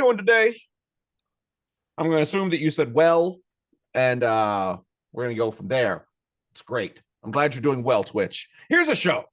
doing today? I'm going to assume that you said well, and we're going to go from there. It's great. I'm glad you're doing well, Twitch. Here's a show.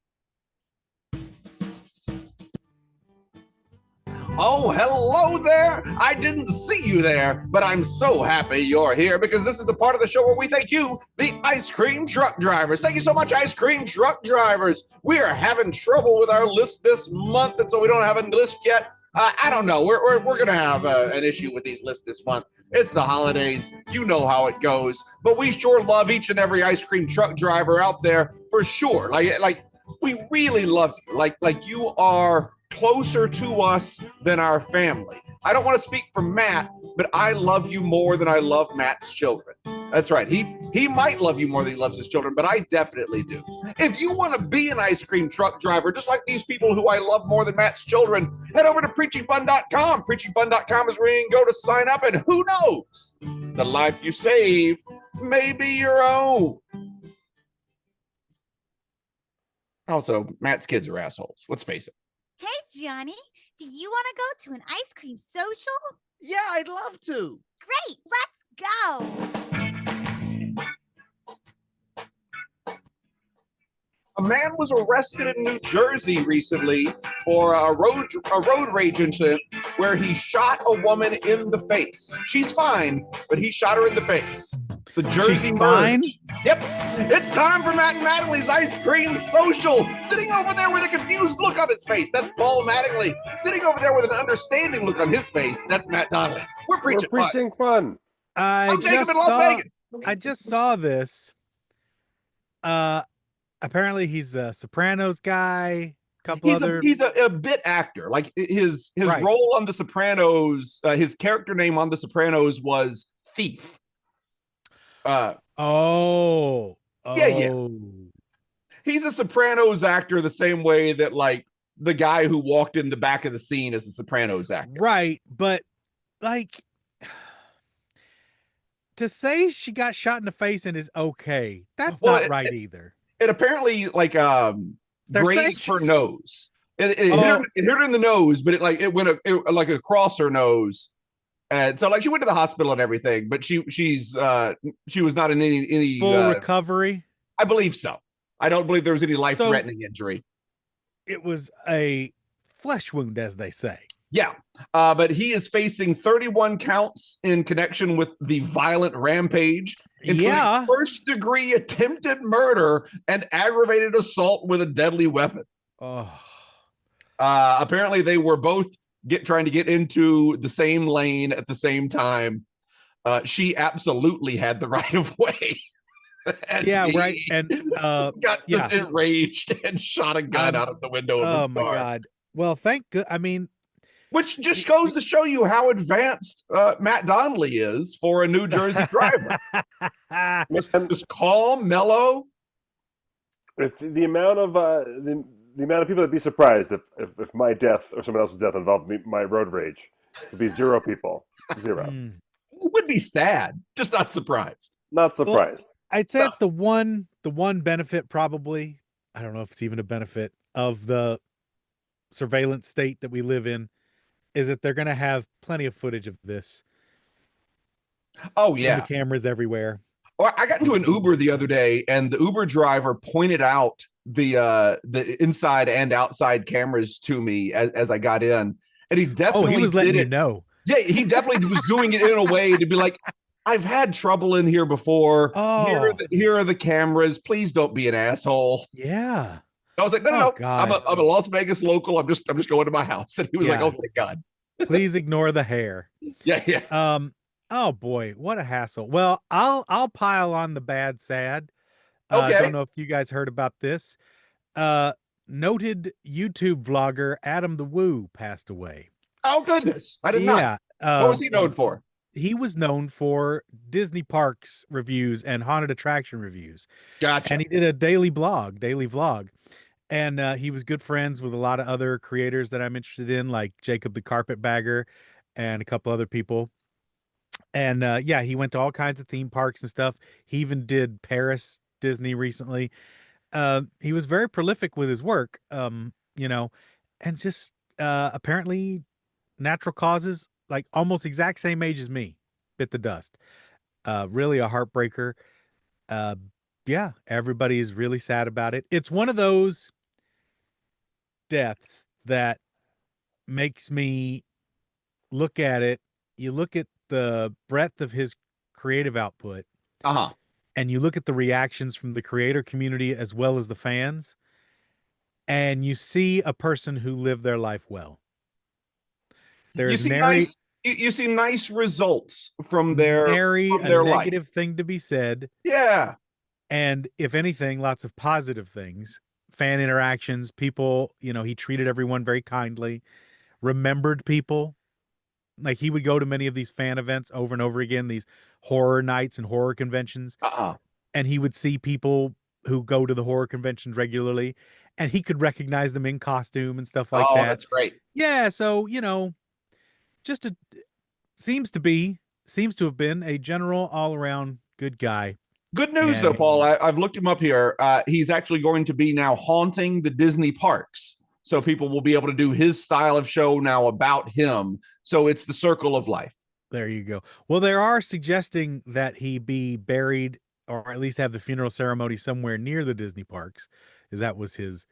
Oh, hello there. I didn't see you there, but I'm so happy you're here because this is the part of the show where we thank you, the ice cream truck drivers. Thank you so much, ice cream truck drivers. We are having trouble with our list this month, and so we don't have a list yet. I don't know. We're going to have an issue with these lists this month. It's the holidays. You know how it goes. But we sure love each and every ice cream truck driver out there for sure. Like we really love you. Like you are closer to us than our family. I don't want to speak for Matt, but I love you more than I love Matt's children. That's right. He might love you more than he loves his children, but I definitely do. If you want to be an ice cream truck driver, just like these people who I love more than Matt's children, head over to preachingfun.com. Preachingfun.com is where you can go to sign up, and who knows? The life you save may be your own. Also, Matt's kids are assholes. Let's face it. Hey, Johnny, do you want to go to an ice cream social? Yeah, I'd love to. Great, let's go. A man was arrested in New Jersey recently for a road rage incident where he shot a woman in the face. She's fine, but he shot her in the face. It's the Jersey She's fine? Yep. It's time for Matt and Mattingly's Ice Cream Social. Sitting over there with a confused look on his face, that's Paul Mattingly. Sitting over there with an understanding look on his face, that's Matt Donnelly. We're preaching fun. I'm Jacob in Las Vegas. I just saw this. Apparently he's a Sopranos guy. He's a bit actor. Like his Right. role on The Sopranos, his character name on The Sopranos was Thief. Yeah. He's a Sopranos actor the same way that like the guy who walked in the back of the scene is a Sopranos actor. Right, but like to say she got shot in the face and is okay, that's not right either. It apparently like grazed her nose. It hit her in the nose, but it went like across her nose. And so like she went to the hospital and everything, but she was not in any full recovery. I believe so. I don't believe there was any life-threatening injury. It was a flesh wound, as they say. Yeah. But he is facing 31 counts in connection with the violent rampage, including first-degree attempted murder and aggravated assault with a deadly weapon. Apparently, they were both trying to get into the same lane at the same time. She absolutely had the right of way. And right. And got just enraged and shot a gun out of the window of his car. Oh my God. Well, thank God. I mean, which just goes to show you how advanced Matt Donnelly is for a New Jersey driver. Just calm, mellow. If the amount of the amount of people that'd be surprised if my death or someone else's death involved my road rage, would be 0 people. 0. It would be sad, just not surprised. Not surprised. Well, I'd say it's the one benefit, probably. I don't know if it's even a benefit of the surveillance state that we live in, is that they're going to have plenty of footage of this. Oh yeah, the cameras everywhere. Well, I got into an Uber the other day, and the Uber driver pointed out the inside and outside cameras to me as I got in, and he definitely he was letting you know. Yeah, he definitely was doing it in a way to be like, I've had trouble in here before. Here are the cameras. Please don't be an asshole. Yeah. I was like, no. I'm a Las Vegas local. I'm just going to my house. And he was like, oh my God. Please ignore the hair. Yeah. Oh boy, what a hassle. Well, I'll pile on the bad sad. Okay. I don't know if you guys heard about this. Noted YouTube vlogger Adam the Woo passed away. Oh goodness. I did not. What was he known for? He was known for Disney parks reviews and haunted attraction reviews. Gotcha. And he did a daily vlog. And he was good friends with a lot of other creators that I'm interested in, like Jacob the Carpetbagger and a couple other people. And he went to all kinds of theme parks and stuff. He even did Paris Disney recently. He was very prolific with his work, and just apparently natural causes like almost exact same age as me, bit the dust. Really a heartbreaker. Uh, yeah, everybody is really sad about it. It's one of those deaths that makes me look at it. You look at the breadth of his creative output, Uh-huh. and you look at the reactions from the creator community as well as the fans, and you see a person who lived their life well. You There's see nary nice you see nice results from their nary from a their life. negative thing to be said, Yeah. and if anything, lots of positive things. Fan interactions, people, he treated everyone very kindly, remembered people. Like he would go to many of these fan events over and over again, these horror nights and horror conventions, Uh-uh. and he would see people who go to the horror conventions regularly, and he could recognize them in costume and stuff like Oh, that. that's great. Yeah, so just seems to have been a general all around good guy. Good news, And- though, Paul. I've looked him up here. He's actually going to be now haunting the Disney parks. So people will be able to do his style of show now about him. So it's the circle of life. There you go. Well, there are suggesting that he be buried or at least have the funeral ceremony somewhere near the Disney parks, as that was his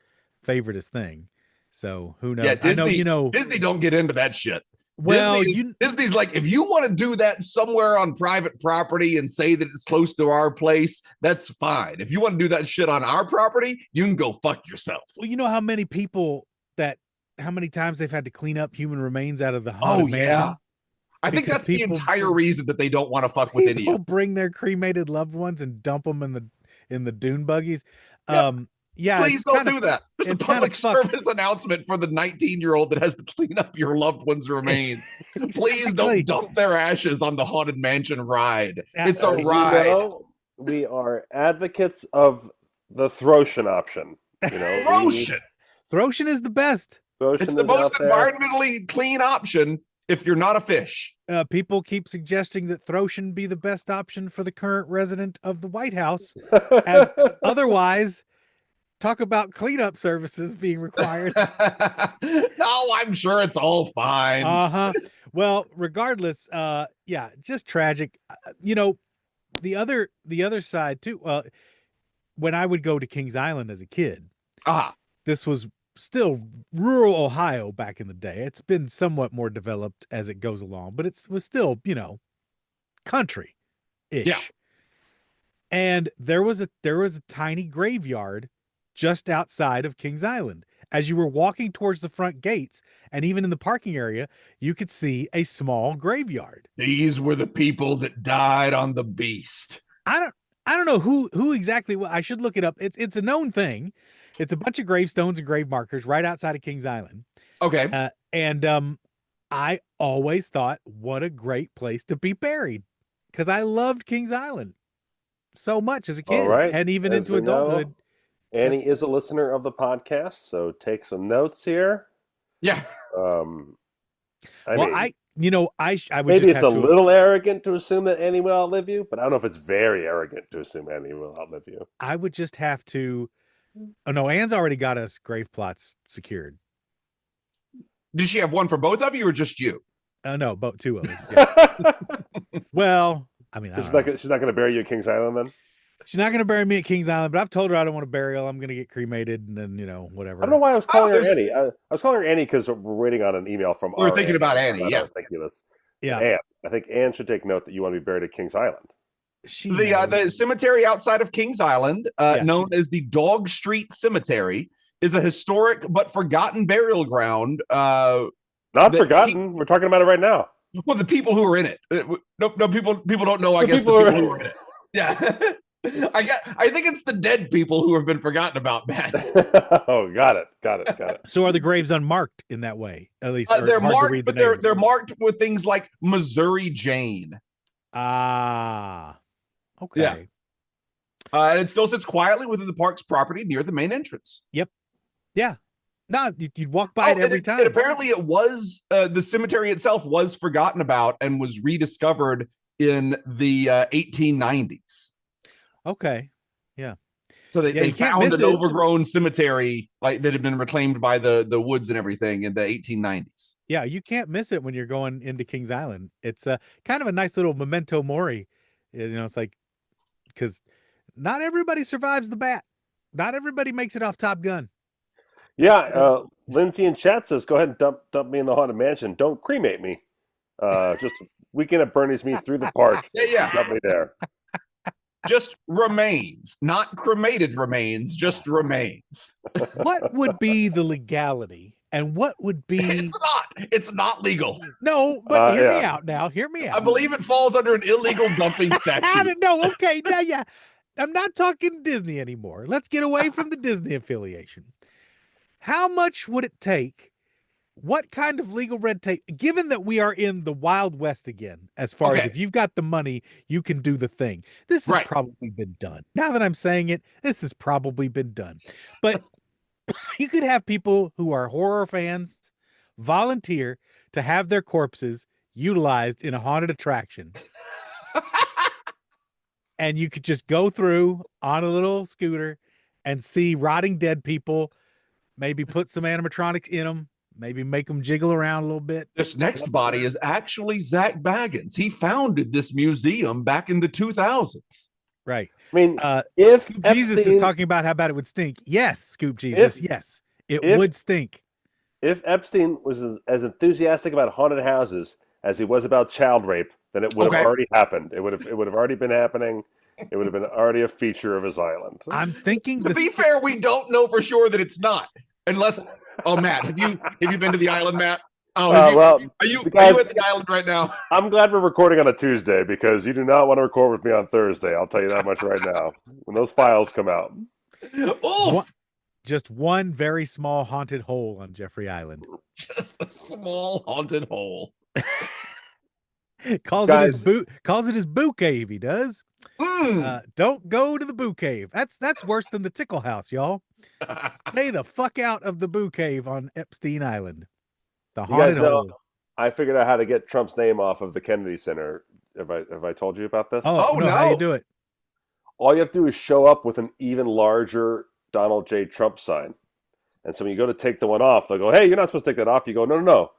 favoriteest thing. So who knows? Yeah, Disney, I know, Disney don't get into that shit. well, Disney's like, if you want to do that somewhere on private property and say that it's close to our place, that's fine. If you want to do that shit on our property, you can go fuck yourself. well, you know how many times they've had to clean up human remains out of the haunted mansion? I think Because that's the people- entire reason that they don't want to fuck with People India. bring their cremated loved ones and dump them in the dune buggies. Yep. Yeah, Please it's don't kinda- do that. Just a it's kinda public fucked. service announcement for the 19-year-old that has to clean up your loved one's remains. Please Exactly. don't dump their ashes on the haunted mansion ride. Yeah, It's a As you ride. know, we are advocates of the Throshan option. Rotion. Throshan is the best. Throshan It's the is most out there. environmentally clean option if you're not a fish. People keep suggesting that Throshan be the best option for the current resident of the White House. As otherwise, talk about cleanup services being required. Oh, I'm sure it's all fine. Well, regardless, yeah, just tragic. The other side too. When I would go to Kings Island as a kid, this was still rural Ohio back in the day. It's been somewhat more developed as it goes along, but it was still, country-ish. Yeah. And there was a tiny graveyard just outside of Kings Island. As you were walking towards the front gates, and even in the parking area, you could see a small graveyard. These were the people that died on the beast. I don't know who exactly. I should look it up. It's a known thing. It's a bunch of gravestones and grave markers right outside of Kings Island. Okay. And I always thought, what a great place to be buried, because I loved Kings Island so much as a kid, All right. and even As into we know, adulthood. Annie That's- is a listener of the podcast, so take some notes here. Yeah. I Well, mean, I would maybe just it's a have to- little arrogant to assume that Annie will outlive you, but I don't know if it's very arrogant to assume Annie will outlive you. I would just have to. Oh no, Anne's already got us grave plots secured. Did she have one for both of you or just you? Oh no, both two of us. Yeah. Well, I mean, So I she's don't know. not going to bury you at Kings Island then? She's not going to bury me at Kings Island, but I've told her I don't want a burial. I'm going to get cremated, and then whatever. I don't know why I was calling her there's- Annie. I was calling her Annie because we're waiting on an email from We're our thinking about Annie, I yeah. don't think of this. Yeah, Anne. I think Anne should take note that you want to be buried at Kings Island. she The knows. cemetery outside of Kings Island, Yes. known as the Dog Street Cemetery, is a historic but forgotten burial ground. Not that forgotten. We're talking about it right now. Well, the people who are in it. No, people don't know. I The guess the people people who who are in it. Yeah. I think it's the dead people who have been forgotten about, man. Oh, got it. So are the graves unmarked in that way? At least or They're hard to marked, read the but they're names? they're marked with things like Missouri Jane. Ah, okay. Yeah. And it still sits quietly within the park's property near the main entrance. Yeah. No, you'd walk by it and every time. And apparently, it was the cemetery itself was forgotten about and was rediscovered in the 1890s. Okay. Yeah. So they, Yeah, they you can't found miss an it. overgrown cemetery like that had been reclaimed by the woods and everything in the 1890s. Yeah, you can't miss it when you're going into Kings Island. It's kind of a nice little memento mori. It's like, because not everybody survives the bat. Not everybody makes it off Top Gun. Yeah, Lindsay in chat says, "Go ahead and dump me in the haunted mansion. Don't cremate me. Just weekend at Bernie's me through the park. Yeah. Dump me there." Just remains, not cremated remains, just remains. What would be the legality, and what would be? It's not legal. No, but hear me yeah. out now. Hear me out. I believe it falls under an illegal dumping I statute. don't know. Okay, now yeah, I'm not talking Disney anymore. Let's get away from the Disney affiliation. How much would it take? What kind of legal red tape, given that we are in the Wild West again, as far as if you've got the money, you can do the thing. This has probably been done. Now that I'm saying it, this has probably been done. But you could have people who are horror fans volunteer to have their corpses utilized in a haunted attraction. And you could just go through on a little scooter and see rotting dead people, maybe put some animatronics in them, maybe make them jiggle around a little bit. This next body is actually Zach Baggins. He founded this museum back in the 2000s. Right. I mean, if Scoop Jesus is talking about how bad it would stink, yes, Scoop Jesus, yes, it would stink. If Epstein was as enthusiastic about haunted houses as he was about child rape, then it would have already happened. It would have already been happening. It would have been already a feature of his island. I'm thinking. To be fair, we don't know for sure that it's not, unless. Oh, Matt, have you been to the island, Matt? Oh, are you at the island right now? I'm glad we're recording on a Tuesday because you do not want to record with me on Thursday. I'll tell you that much right now. When those files come out. Oh, just one very small haunted hole on Jeffrey Island. Just a small haunted hole. Calls it his boo cave. He does. Don't go to the boo cave. That's worse than the tickle house, y'all. Stay the fuck out of the boo cave on Epstein Island. The haunted hole. I figured out how to get Trump's name off of the Kennedy Center. Have I told you about this? Oh no! How do you do it? All you have to do is show up with an even larger Donald J. Trump sign. And so when you go to take the one off, they'll go, "Hey, you're not supposed to take that off." You go, "No.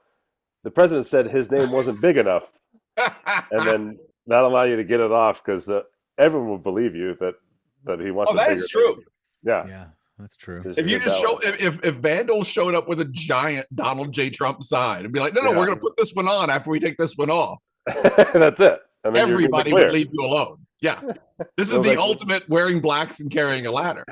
The president said his name wasn't big enough." And then not allow you to get it off because everyone will believe you that he wants. Oh, that is true. Yeah, that's true. If you just if vandals showed up with a giant Donald J. Trump sign and be like, no, we're going to put this one on after we take this one off. That's it. And then everybody would leave you alone. Yeah, this is the ultimate wearing blacks and carrying a ladder.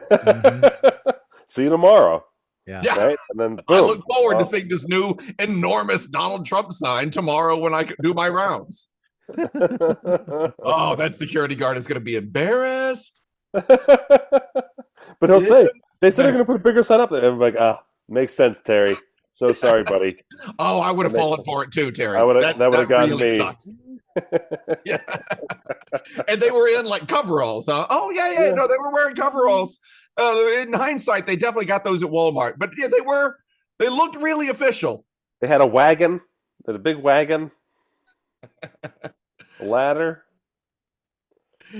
See you tomorrow. Yeah. Right? And then boom. I look forward to seeing this new enormous Donald Trump sign tomorrow when I do my rounds. Oh, that security guard is going to be embarrassed. But he'll say, they said they're going to put a bigger sign up there. Everybody's like, makes sense, Terry. So sorry, buddy. Oh, I would have fallen for it too, Terry. That would have gotten really me. Sucks. Yeah. And they were in like coveralls. Oh, yeah. No, they were wearing coveralls. In hindsight, they definitely got those at Walmart. But yeah, they looked really official. They had a wagon. They had a big wagon. A ladder.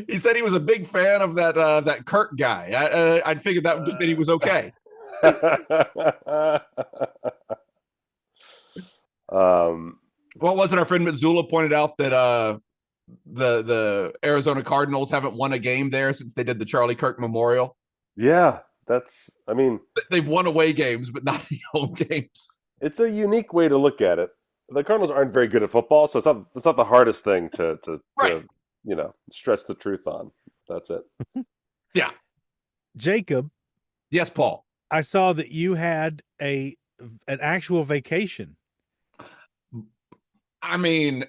He said he was a big fan of that Kirk guy. I figured that would just mean he was okay. What was it? Our friend Mazzula pointed out that the Arizona Cardinals haven't won a game there since they did the Charlie Kirk Memorial. Yeah, they've won away games, but not any home games. It's a unique way to look at it. The Cardinals aren't very good at football, so it's not the hardest thing to stretch the truth on. That's it. Yeah. Jacob. Yes, Paul. I saw that you had an actual vacation. I mean,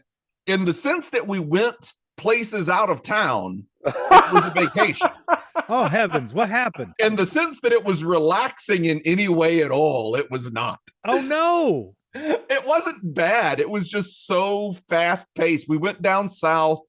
in the sense that we went places out of town, it was a vacation. Oh, heavens. What happened? In the sense that it was relaxing in any way at all, it was not. Oh, no. It wasn't bad. It was just so fast paced. We went down south.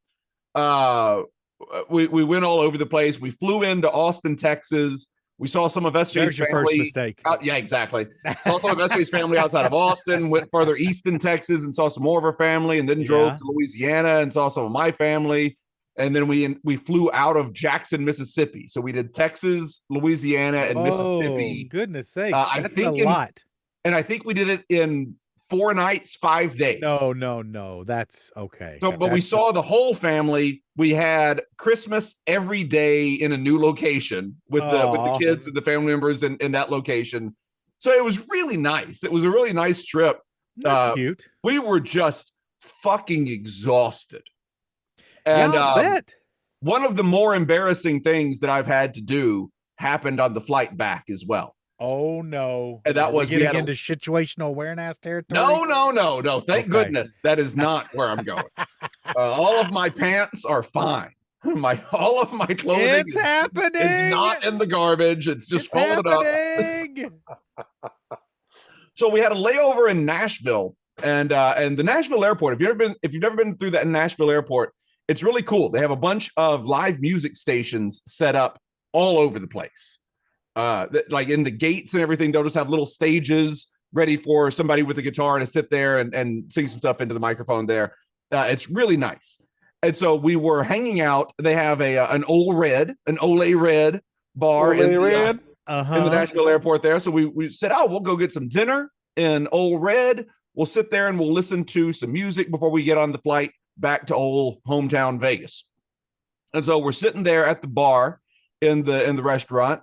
We went all over the place. We flew into Austin, Texas. We saw some of SJ's family. First mistake. Yeah, exactly. Saw some of SJ's family outside of Austin, went further east in Texas and saw some more of her family, and then drove to Louisiana and saw some of my family. and then we flew out of Jackson, Mississippi. So we did Texas, Louisiana, and Mississippi. Goodness sakes, I that's think a lot. And I think we did it in 4 nights, 5 days. No. That's okay. So, but we saw the whole family. We had Christmas every day in a new location with the kids and the family members in that location. So it was really nice. It was a really nice trip. That's cute. We were just fucking exhausted. And I bet. One of the more embarrassing things that I've had to do happened on the flight back as well. Oh no! And that was we getting into situational awareness territory. No. Thank goodness that is not where I'm going. All of my pants are fine. All of my clothing is not in the garbage. It's just folded up. So we had a layover in Nashville, and the Nashville airport. If you've never been through that Nashville airport, it's really cool. They have a bunch of live music stations set up all over the place. Like in the gates and everything, they'll just have little stages ready for somebody with a guitar to sit there and sing some stuff into the microphone there. It's really nice. And so we were hanging out. They have an Ole Red bar in the Nashville airport there. So we said, we'll go get some dinner in Ole Red. We'll sit there and we'll listen to some music before we get on the flight back to old hometown Vegas. And so we're sitting there at the bar in the restaurant.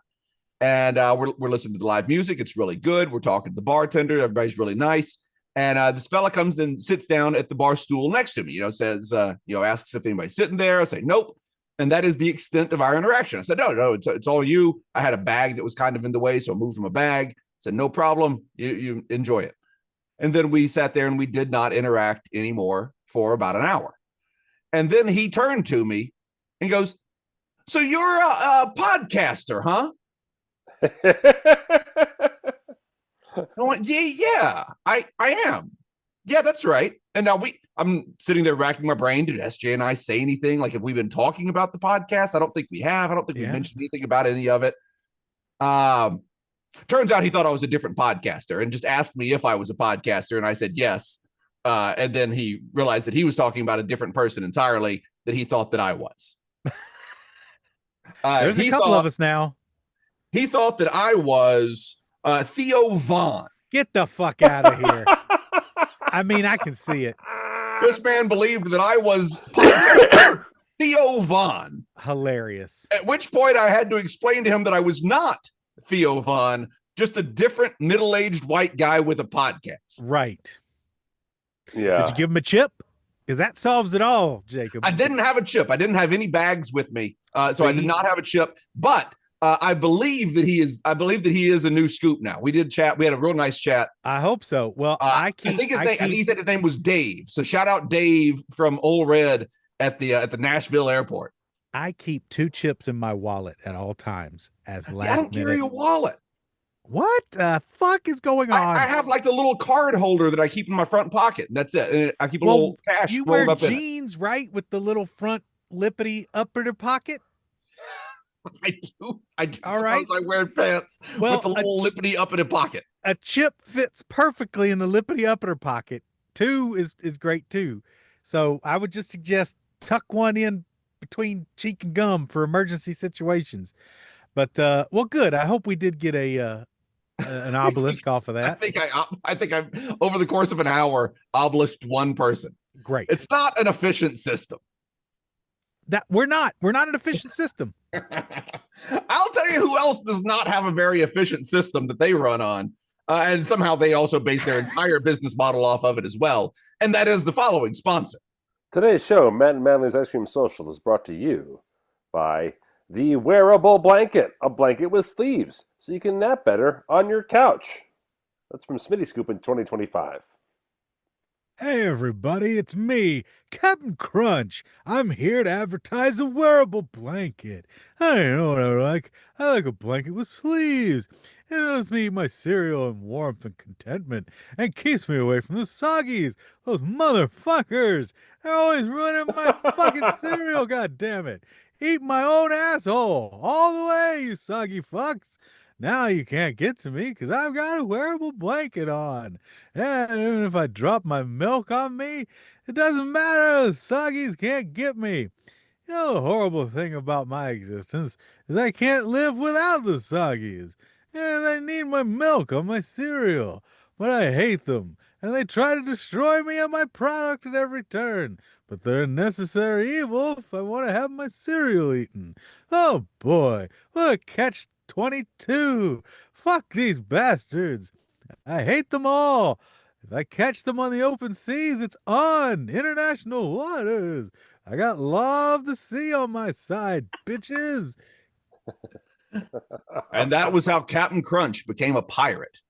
And we're listening to the live music. It's really good. We're talking to the bartender. Everybody's really nice. And this fella comes and sits down at the bar stool next to me, says, asks if anybody's sitting there. I say, nope. And that is the extent of our interaction. I said, no, it's all you. I had a bag that was kind of in the way, so I moved from a bag. I said, no problem. You enjoy it. And then we sat there and we did not interact anymore for about an hour. And then he turned to me and goes, so you're a podcaster, huh? I went, yeah, I am. Yeah, that's right. And now I'm sitting there racking my brain. Did SJ and I say anything? Like, have we been talking about the podcast? I don't think we have. I don't think we mentioned anything about any of it. Turns out he thought I was a different podcaster and just asked me if I was a podcaster. And I said, yes. And then he realized that he was talking about a different person entirely that he thought that I was. There's a couple of us now. He thought that I was Theo Vaughn. Get the fuck out of here. I mean, I can see it. This man believed that I was Theo Vaughn. Hilarious. At which point I had to explain to him that I was not Theo Vaughn, just a different middle-aged white guy with a podcast. Right. Yeah. Did you give him a chip? Because that solves it all, Jacob. I didn't have a chip. I didn't have any bags with me. So I did not have a chip. But I believe that he is a new Scoop now. We did chat. We had a real nice chat. I hope so. Well, I think he said his name was Dave. So shout out Dave from Ole Red at the Nashville airport. I keep 2 chips in my wallet at all times as last I don't carry a wallet. What the fuck is going on? I have like the little card holder that I keep in my front pocket. And that's it. And I keep a little cash you rolled wear up in it. jeans, right? With the little front lippity upper pocket? I do. All right. I wear pants with the little lippity up in a pocket. A chip fits perfectly in the lippity upper pocket. 2 is great too. So I would just suggest tuck one in between cheek and gum for emergency situations. But well, good. I hope we did get an obelisk off of that. I think I've over the course of an hour obelisked one person. Great. It's not an efficient system. That we're not an efficient system. I'll tell you who else does not have a very efficient system that they run on. And somehow they also base their entire business model off of it as well. And that is the following sponsor. Today's show, Matt and Manly's Ice Cream Social, is brought to you by the Wearable Blanket, a blanket with sleeves, so you can nap better on your couch. That's from Smitty Scoop in 2025. Hey everybody, it's me, Captain Crunch. I'm here to advertise a wearable blanket. I know what I like. I like a blanket with sleeves. It lets me eat my cereal in warmth and contentment and keeps me away from the soggies. Those motherfuckers. They're always ruining my fucking cereal, god damn it. Eat my own asshole. All the way, you soggy fucks. Now you can't get to me because I've got a wearable blanket on. And even if I drop my milk on me, it doesn't matter. The soggies can't get me. You know, the horrible thing about my existence is I can't live without the Soggies. And they need my milk on my cereal, but I hate them, and they try to destroy me and my product at every turn. But they're a necessary evil if I want to have my cereal eaten. Oh boy, what a catch 22! Fuck these bastards! I hate them all! If I catch them on the open seas, it's on international waters. I got law of the sea on my side, bitches. And that was how Captain Crunch became a pirate.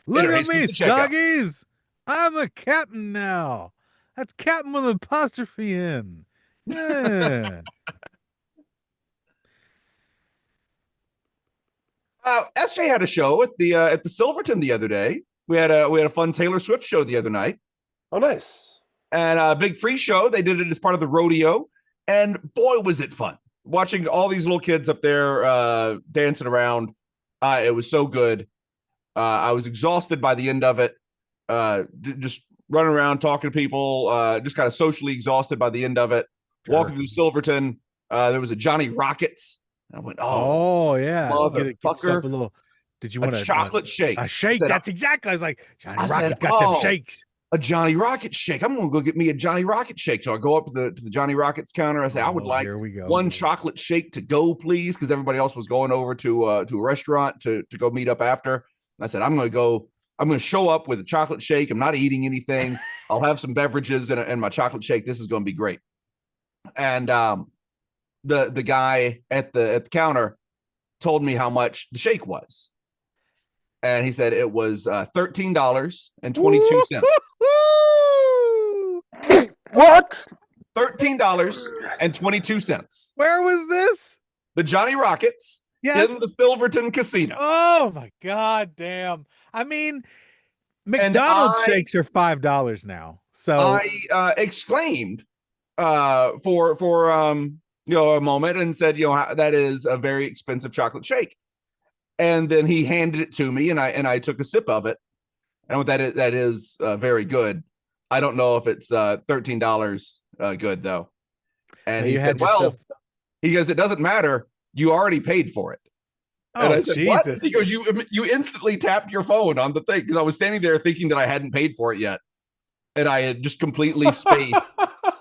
Look Enter at Jesus me, to check out. Soggies. I'm a captain now. That's captain with an apostrophe in. Yeah. SJ had a show at the Silverton the other day. We had a fun Taylor Swift show the other night, Oh, nice. and a big free show. They did it as part of the rodeo, and boy, was it fun watching all these little kids up there dancing around. It was so good. I was exhausted by the end of it. Just running around talking to people, just kind of socially exhausted by the end of it. Sure. Walking through Silverton, there was a Johnny Rockets. I went, Oh yeah. Get yourself motherfucker. a little. Did you A want chocolate shake. a shake? I said, That's exactly. I was like, Johnny I said, Rocket's got them "Oh." shakes. A Johnny Rocket shake. I'm gonna go get me a Johnny Rocket shake. So I go up to the Johnny Rockets counter. I say, I would like Here we go. one chocolate shake to go, please, because everybody else was going over to a restaurant to go meet up after. And I said, I'm gonna show up with a chocolate shake. I'm not eating anything. I'll have some beverages and my chocolate shake. This is gonna be great. And the guy at the counter told me how much the shake was. And he said it was $13.22. What? $13.22. Where was this? The Johnny Rockets Yes. in the Silverton Casino. Oh my god, damn! I mean, McDonald's shakes are $5 now. So I exclaimed for a moment and said, that is a very expensive chocolate shake. And then he handed it to me, and I took a sip of it. And that is very good. I don't know if it's $13 good though. And he said, he goes, it doesn't matter. You already paid for it. Oh, and I said, Jesus. what? He goes, you instantly tapped your phone on the thing, because I was standing there thinking that I hadn't paid for it yet. And I had just completely spaced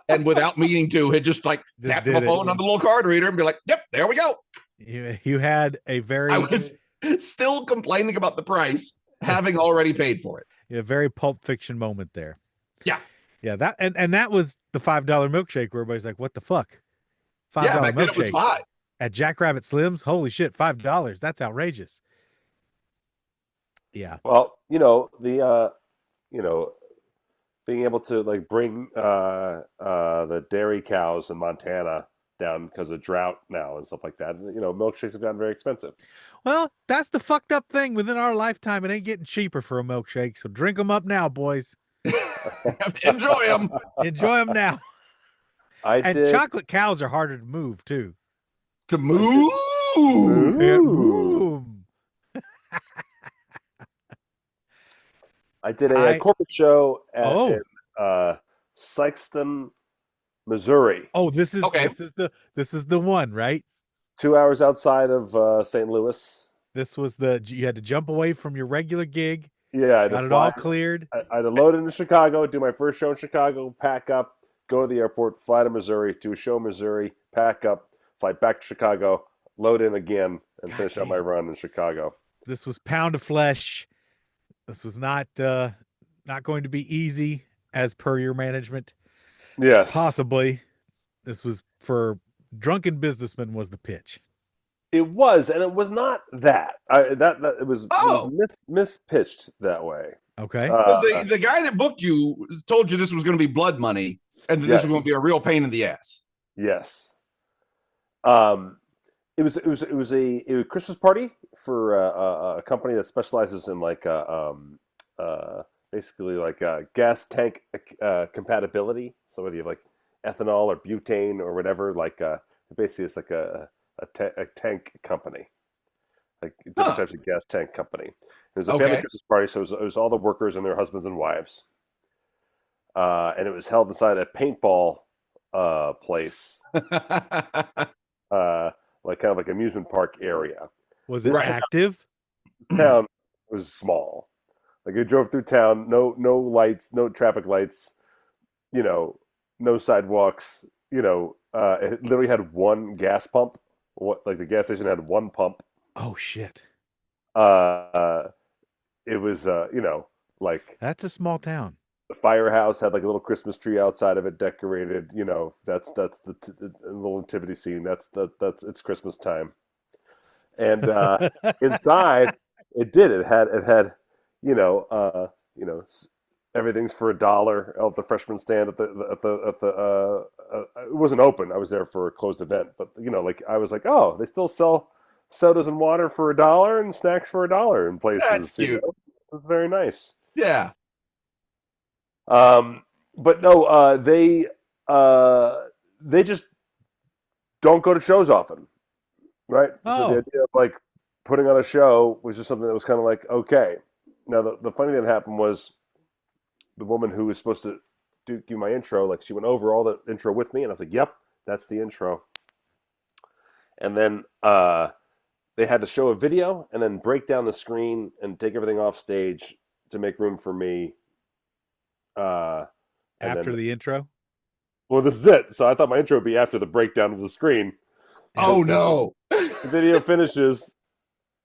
and without meaning to, had just tapped my phone on the little card reader and be like, yep, there we go. You had a very... I was still complaining about the price, having already paid for it. A very Pulp Fiction moment there. Yeah. Yeah, that and that was the $5 milkshake where everybody's like, what the fuck? $5 back then milkshake. it was $5. At Jackrabbit Slim's? Holy shit, $5. That's outrageous. Yeah. Well, being able to bring the dairy cows in Montana down because of drought now and stuff like that. Milkshakes have gotten very expensive. Well, that's the fucked up thing. Within our lifetime, it ain't getting cheaper for a milkshake. So drink them up now, boys. Enjoy them. Enjoy them now. Chocolate cows are harder to move too. To move. Boom. I did a corporate show in Sikeston, Missouri. Oh, this is the one, right? 2 hours outside of St. Louis. This was you had to jump away from your regular gig. Yeah, got it all cleared. I had to load into Chicago, do my first show in Chicago, pack up, go to the airport, fly to Missouri, do a show in Missouri, pack up, fly back to Chicago, load in again, and finish out my run in Chicago. This was pound of flesh. This was not going to be easy as per your management. Yes. Possibly. This was for drunken businessmen was the pitch. It was, and it was not that. It was mispitched that way. Okay. The guy that booked you told you this was going to be blood money, and that this was going to be a real pain in the ass. Yes. It was a Christmas party for a company that specializes in basically gas tank compatibility. So whether you have ethanol or butane or whatever, basically it's like a tank company, different types of gas tank company. It was a family Christmas party, so it was all the workers and their husbands and wives, and it was held inside a paintball place, like kind of like amusement park area. Was it Right. active? This town was small. Like you drove through town, no lights, no traffic lights, no sidewalks. It literally had one gas pump. Like the gas station had one pump. Oh shit. It was like That's a small town. the firehouse had like a little Christmas tree outside of it decorated. That's the little nativity scene. That's it's Christmas time. And inside, it had everything's for $1 at the freshman stand at the it wasn't open. I was there for a closed event, but like I was like, oh, they still sell sodas and water for $1 and snacks for $1 in places. That's cute. It was very nice. Yeah. But no, they just don't go to shows often, right? So Oh. the idea of like putting on a show was just something that was kind of like, okay. Now the funny thing that happened was the woman who was supposed to do my intro, like she went over all the intro with me, and I was like, yep, that's the intro. And then they had to show a video and then break down the screen and take everything off stage to make room for me. After the intro? Well, this is it. So I thought my intro would be after the breakdown of the screen. Oh no. The video finishes,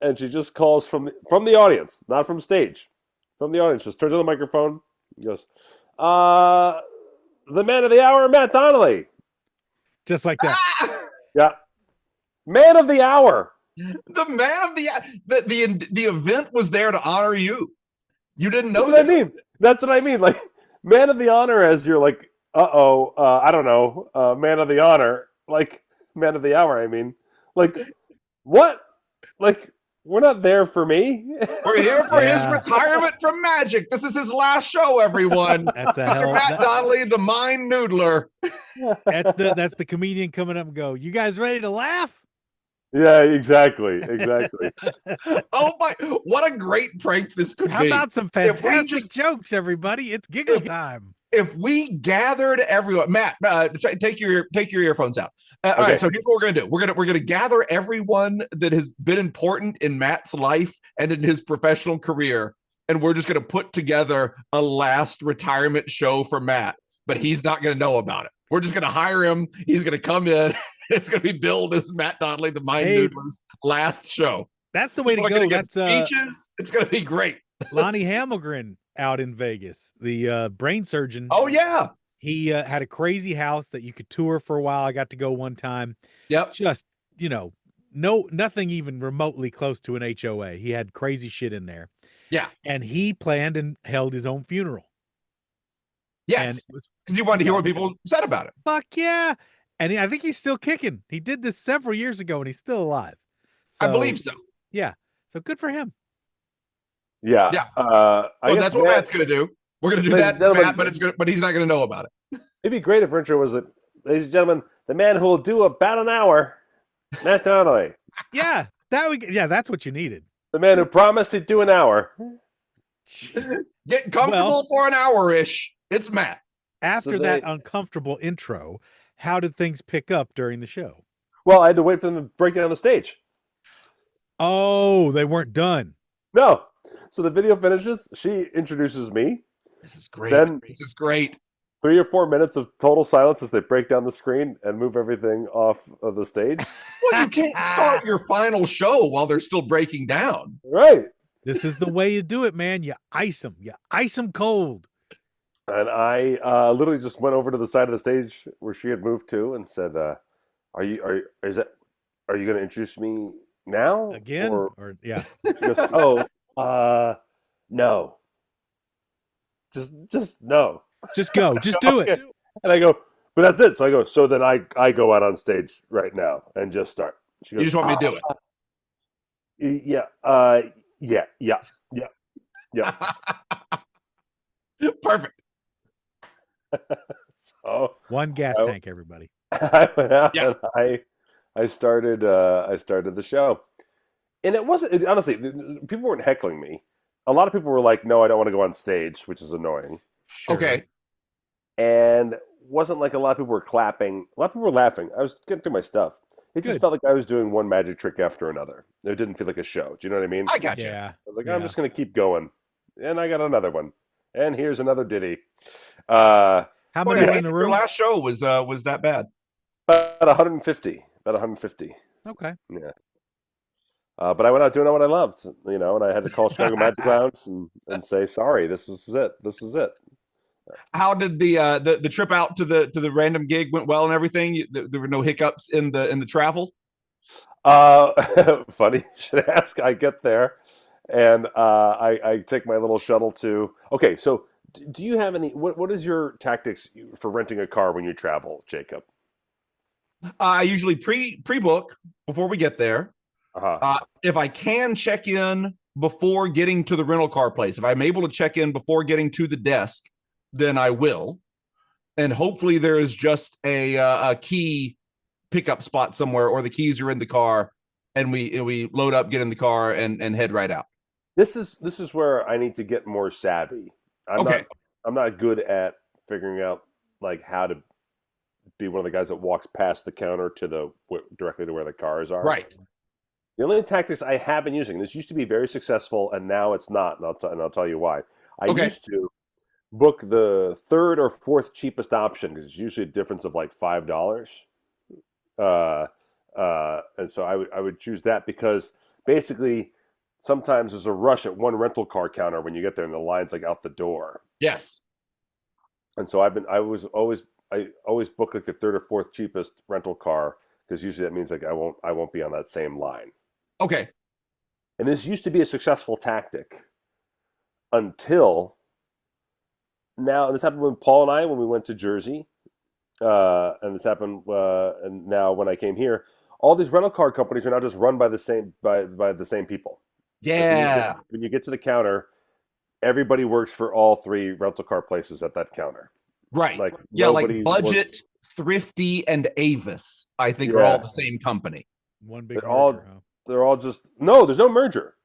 and she just calls from the audience, not from stage. From the audience, just turns on the microphone. He goes, the man of the hour, Matt Donnelly. Just like that. Yeah. Man of the hour. The man of the event was there to honor you. You didn't know That's what I this. mean. That's what I mean. Like, man of the honor, as you're like, I don't know, man of the honor. Like, man of the hour, I mean. Like, what? Like, we're not there for me. We're here for his Yeah. retirement from Magic. This is his last show, everyone. That's a Mr. hell. Matt Donnelly, the Mind Noodler. That's the comedian coming up and go, you guys ready to laugh? Yeah, exactly. Oh my! What a great prank this could How be. about some If we fantastic just- jokes, everybody? It's giggle time. If we gathered everyone, Matt, take your earphones out. All Okay. right, so here's what we're gonna do. We're gonna gather everyone that has been important in Matt's life and in his professional career, and we're just gonna put together a last retirement show for Matt. But he's not gonna know about it. We're just gonna hire him. He's gonna come in. It's gonna be billed as Matt Donnelly, the Mind Hey. Noodler's last show. That's the way to People are go. gonna give That's speeches. It's gonna be great. Lonnie Hamilgren out in Vegas, the brain surgeon. Oh yeah. He had a crazy house that you could tour for a while. I got to go one time. Yep. Just, nothing even remotely close to an HOA. He had crazy shit in there. Yeah. And he planned and held his own funeral. And Yes. it was Because you wanted to hear what people said about it. fuck yeah. And I think he's still kicking. He did this several years ago and he's still alive. I believe so. Yeah. So good for him. Yeah. Yeah. I Well, guess that's what Matt's gonna do. We're gonna do Ladies that and to gentlemen- Matt, but he's not gonna know about it. It'd be great if her intro was that, ladies and gentlemen, the man who will do about an hour, Matt Donnelly. Yeah. That's what you needed. The man who promised he'd do an hour. Jeez. Get comfortable for an hour-ish. It's Matt. After So that they- uncomfortable intro, how did things pick up during the show? Well, I had to wait for them to break down the stage. Oh, they weren't done. No. So the video finishes. She introduces me. This is great. Then- This is great. 3 or 4 minutes of total silence as they break down the screen and move everything off of the stage. Well, you can't start your final show while they're still breaking down. Right. This is the way you do it, man. You ice them. You ice them cold. And I literally just went over to the side of the stage where she had moved to and said, "Are you going to introduce me now Again? Or Yeah. she goes, "Oh, no, just no." Just go. Just do it. Okay. And I go, "But that's it." So I go, "So then I go out on stage right now and just start." She You goes, just want me to do it. Yeah. Perfect. So One gas Oh. tank, everybody. I went out Yeah. and I started the show, and it wasn't honestly. People weren't heckling me. A lot of people were like, "No, I don't want to go on stage," which is annoying. Sure. Okay. And wasn't like a lot of people were clapping. A lot of people were laughing. I was getting through my stuff. It just Good. felt like I was doing one magic trick after another. It didn't feel like a show. Do you know what I mean? I got you. Yeah. I was like, Yeah. I'm just going to keep going. And I got another one. And here's another ditty. Uh, How Boy, many I were hate in the that your room? last show was that bad. about 150. About 150. Okay. Yeah. But I went out doing what I loved, and I had to call Chicago Magic Lounge and say, sorry, this was it. This is it. How did the trip out to the random gig went well and everything? There were no hiccups in the travel. Funny you should ask. I get there, and I take my little shuttle to. Okay, so do you have any? What is your tactics for renting a car when you travel, Jacob? I usually pre-book before we get there. Uh-huh. If I can check in before getting to the rental car place, if I'm able to check in before getting to the desk, then I will. And hopefully there is just a key pickup spot somewhere, or the keys are in the car, and we load up, get in the car, and head right out. This is where I need to get more savvy. I'm not good at figuring out like how to be one of the guys that walks past the counter to directly to where the cars are. Right. The only tactics I have been using, this used to be very successful, and now it's not, and I'll tell you why. I used to book the third or fourth cheapest option because it's usually a difference of like $5. And so I would choose that because basically sometimes there's a rush at one rental car counter when you get there and the line's like out the door. Yes. And so I always book like the third or fourth cheapest rental car because usually that means like I won't be on that same line. Okay. And this used to be a successful tactic until now. This happened with Paul and I when we went to Jersey. And this happened and now when I came here, all these rental car companies are now just run by the same people. Yeah. Like when you get to the counter, everybody works for all three rental car places at that counter. Right. Like like Budget, Thrifty, and Avis, I think are all the same company. One big They're merger, huh? They're all just there's no merger.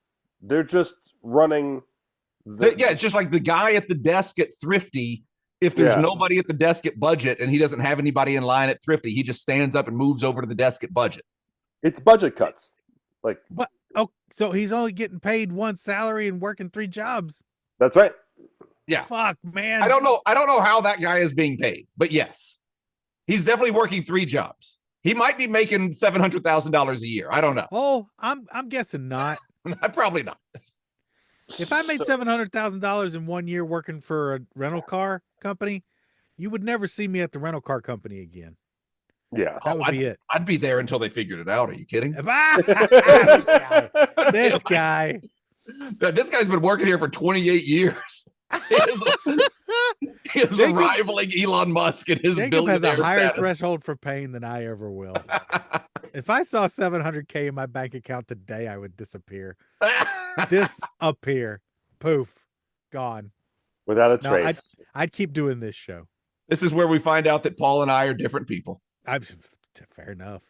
They're just running. It's just like the guy at the desk at Thrifty. If there's nobody at the desk at Budget and he doesn't have anybody in line at Thrifty, he just stands up and moves over to the desk at Budget. It's budget cuts. Like What? Oh, so he's only getting paid one salary and working 3 jobs. That's right. Yeah. Fuck, man. I don't know how that guy is being paid, but yes, he's definitely working 3 jobs. He might be making $700,000 a year. I don't know. Oh, I'm guessing not. Probably not. If I made $700,000 in 1 year working for a rental car company, you would never see me at the rental car company again. Yeah. That would be it. I'd be there until they figured it out. Are you kidding? This guy. This guy's been working here for 28 years. He is rivaling Elon Musk and his Jacob has a billionaire higher status. threshold for pain than I ever will. If I saw $700K in my bank account today, I would disappear. Disappear. Poof. Gone. Without a trace. I'd keep doing this show. This is where we find out that Paul and I are different people. Fair enough.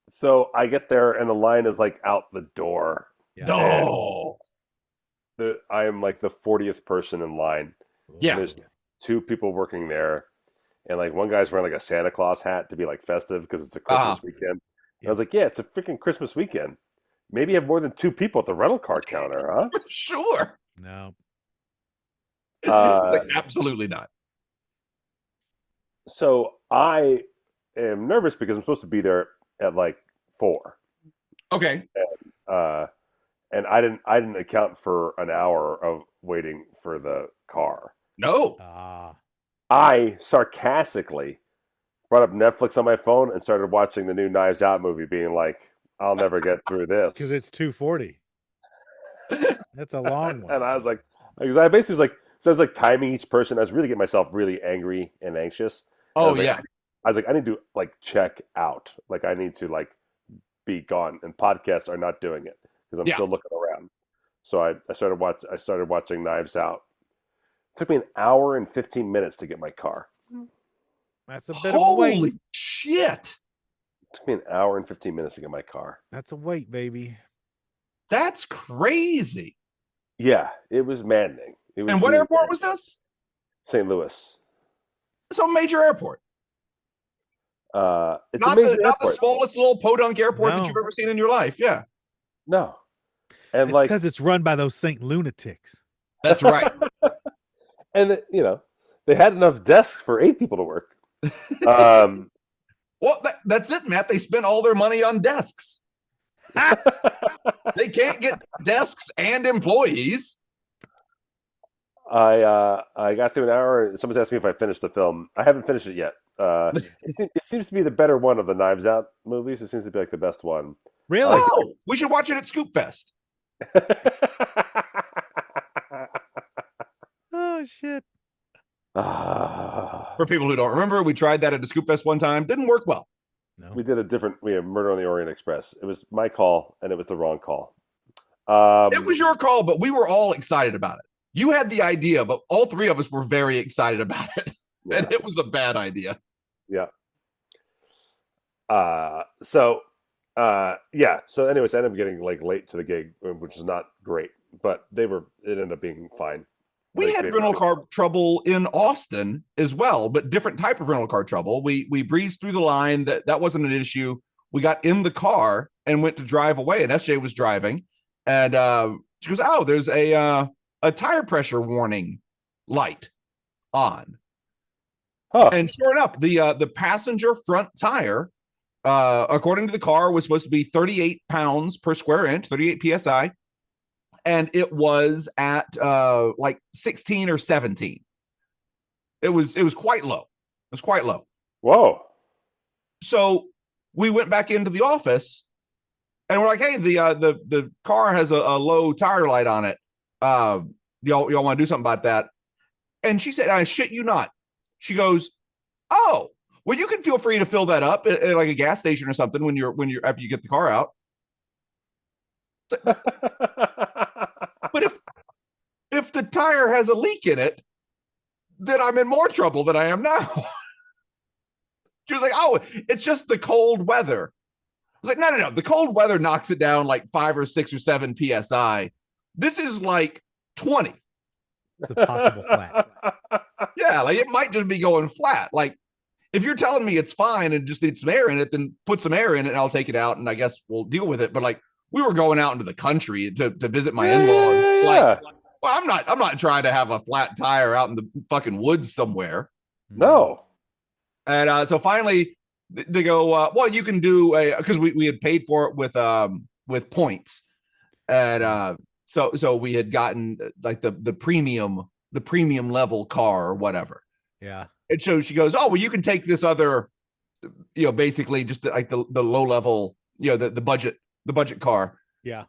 So I get there and the line is like out the door. Yeah. Oh. I am like the 40th person in line. Yeah. And there's 2 people working there. And like one guy's wearing like a Santa Claus hat to be like festive because it's a Christmas weekend. Yeah. I was like, yeah, it's a freaking Christmas weekend. Maybe you have more than 2 people at the rental car counter, huh? Sure. No. Absolutely not. So I am nervous because I'm supposed to be there at like 4. Okay. And I didn't account for an hour of waiting for the car. No. I sarcastically brought up Netflix on my phone and started watching the new Knives Out movie, being like, I'll never get through this. Because it's 240. That's a long one. And I was like, because I basically was like, so I was like timing each person. I was really getting myself really angry and anxious. Oh, I yeah. was like, I need to like check out. Like I need to like be gone. And podcasts are not doing it because I'm still looking around. So I started watching Knives Out. It took me an hour and 15 minutes to get my car. That's a bit of a wait. Holy shit. It took me an hour and 15 minutes to get my car. That's a wait, baby. That's crazy. Yeah, it was maddening. And what airport was this? St. Louis. Some major airport. It's Not a major not the airport. smallest little podunk airport that No. you've ever seen in your life. Yeah, No. And It's like, because it's run by those Saint lunatics. that's right. and you know, they had enough desks for 8 people to work. Um, Well, that's it, Matt. They spent all their money on desks. They can't get desks and employees. I got through an hour. Someone's asked me if I finished the film. I haven't finished it yet. It seems to be the better one of the Knives Out movies. It seems to be like the best one. Really? Oh, we should watch it at Scoop Fest. Oh shit. For people who don't remember, we tried that at a Scoop Fest one time. Didn't work well. No. We did we had Murder on the Orient Express. It was my call, and it was the wrong call. It was your call, but we were all excited about it. You had the idea, but all 3 of us were very excited about it. Yeah. And it was a bad idea. Yeah. So anyways, I ended up getting like late to the gig, which is not great, but it ended up being fine. We had rental car trouble in Austin as well, but different type of rental car trouble. We breezed through the line. That wasn't an issue. We got in the car and went to drive away, and SJ was driving, and she goes, "Oh, there's a tire pressure warning light on." Huh. And sure enough, the passenger front tire, according to the car, was supposed to be 38 pounds per square inch, 38 psi. And it was at like 16 or 17. It was quite low. It was quite low. Whoa. So we went back into the office and we're like, hey, the car has a low tire light on it. Y'all want to do something about that? And she said, I shit you not. She goes, oh, well, you can feel free to fill that up at like a gas station or something when you're after you get the car out. But if the tire has a leak in it, then I'm in more trouble than I am now. She was like, oh, it's just the cold weather. I was like, no. The cold weather knocks it down like 5 or 6 or 7 PSI. This is like 20. It's a possible flat. Yeah, like it might just be going flat. Like if you're telling me it's fine and just needs some air in it, then put some air in it and I'll take it out and I guess we'll deal with it. But like we were going out into the country to visit my in-laws. Like, well, I'm not trying to have a flat tire out in the fucking woods somewhere. No. And so finally they go, well, you can do because we had paid for it with points. And so we had gotten like the premium level car or whatever. Yeah. And so she goes, oh, well, you can take this other, basically just like the low level, the budget car. Yeah.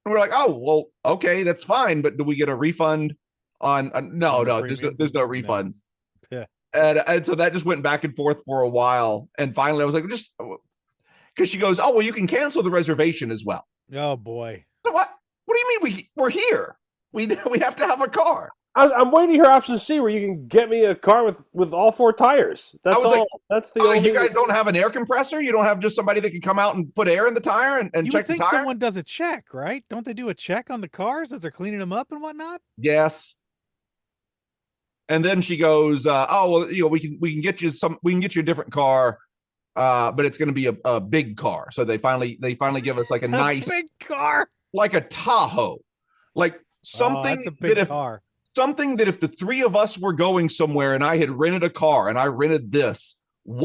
And we're like, oh, well, okay, that's fine. But do we get a refund on? No, there's no refunds. No. Yeah. And so that just went back and forth for a while. And finally I was like, just because she goes, oh, well, you can cancel the reservation as well. Oh boy. So what do you mean we're here? We have to have a car. I'm waiting to hear option C where you can get me a car with all 4 tires. That's all. Like, that's the only. You guys don't have an air compressor? You don't have just somebody that can come out and put air in the tire and You check would think the tire? someone does a check, right? Don't they do a check on the cars as they're cleaning them up and whatnot? Yes. And then she goes, oh, well, we can get you a different car, but it's going to be a big car. So they finally give us like a nice big car, like a Tahoe, like something that's a big car. Something that if the 3 of us were going somewhere and I had rented a car and I rented this,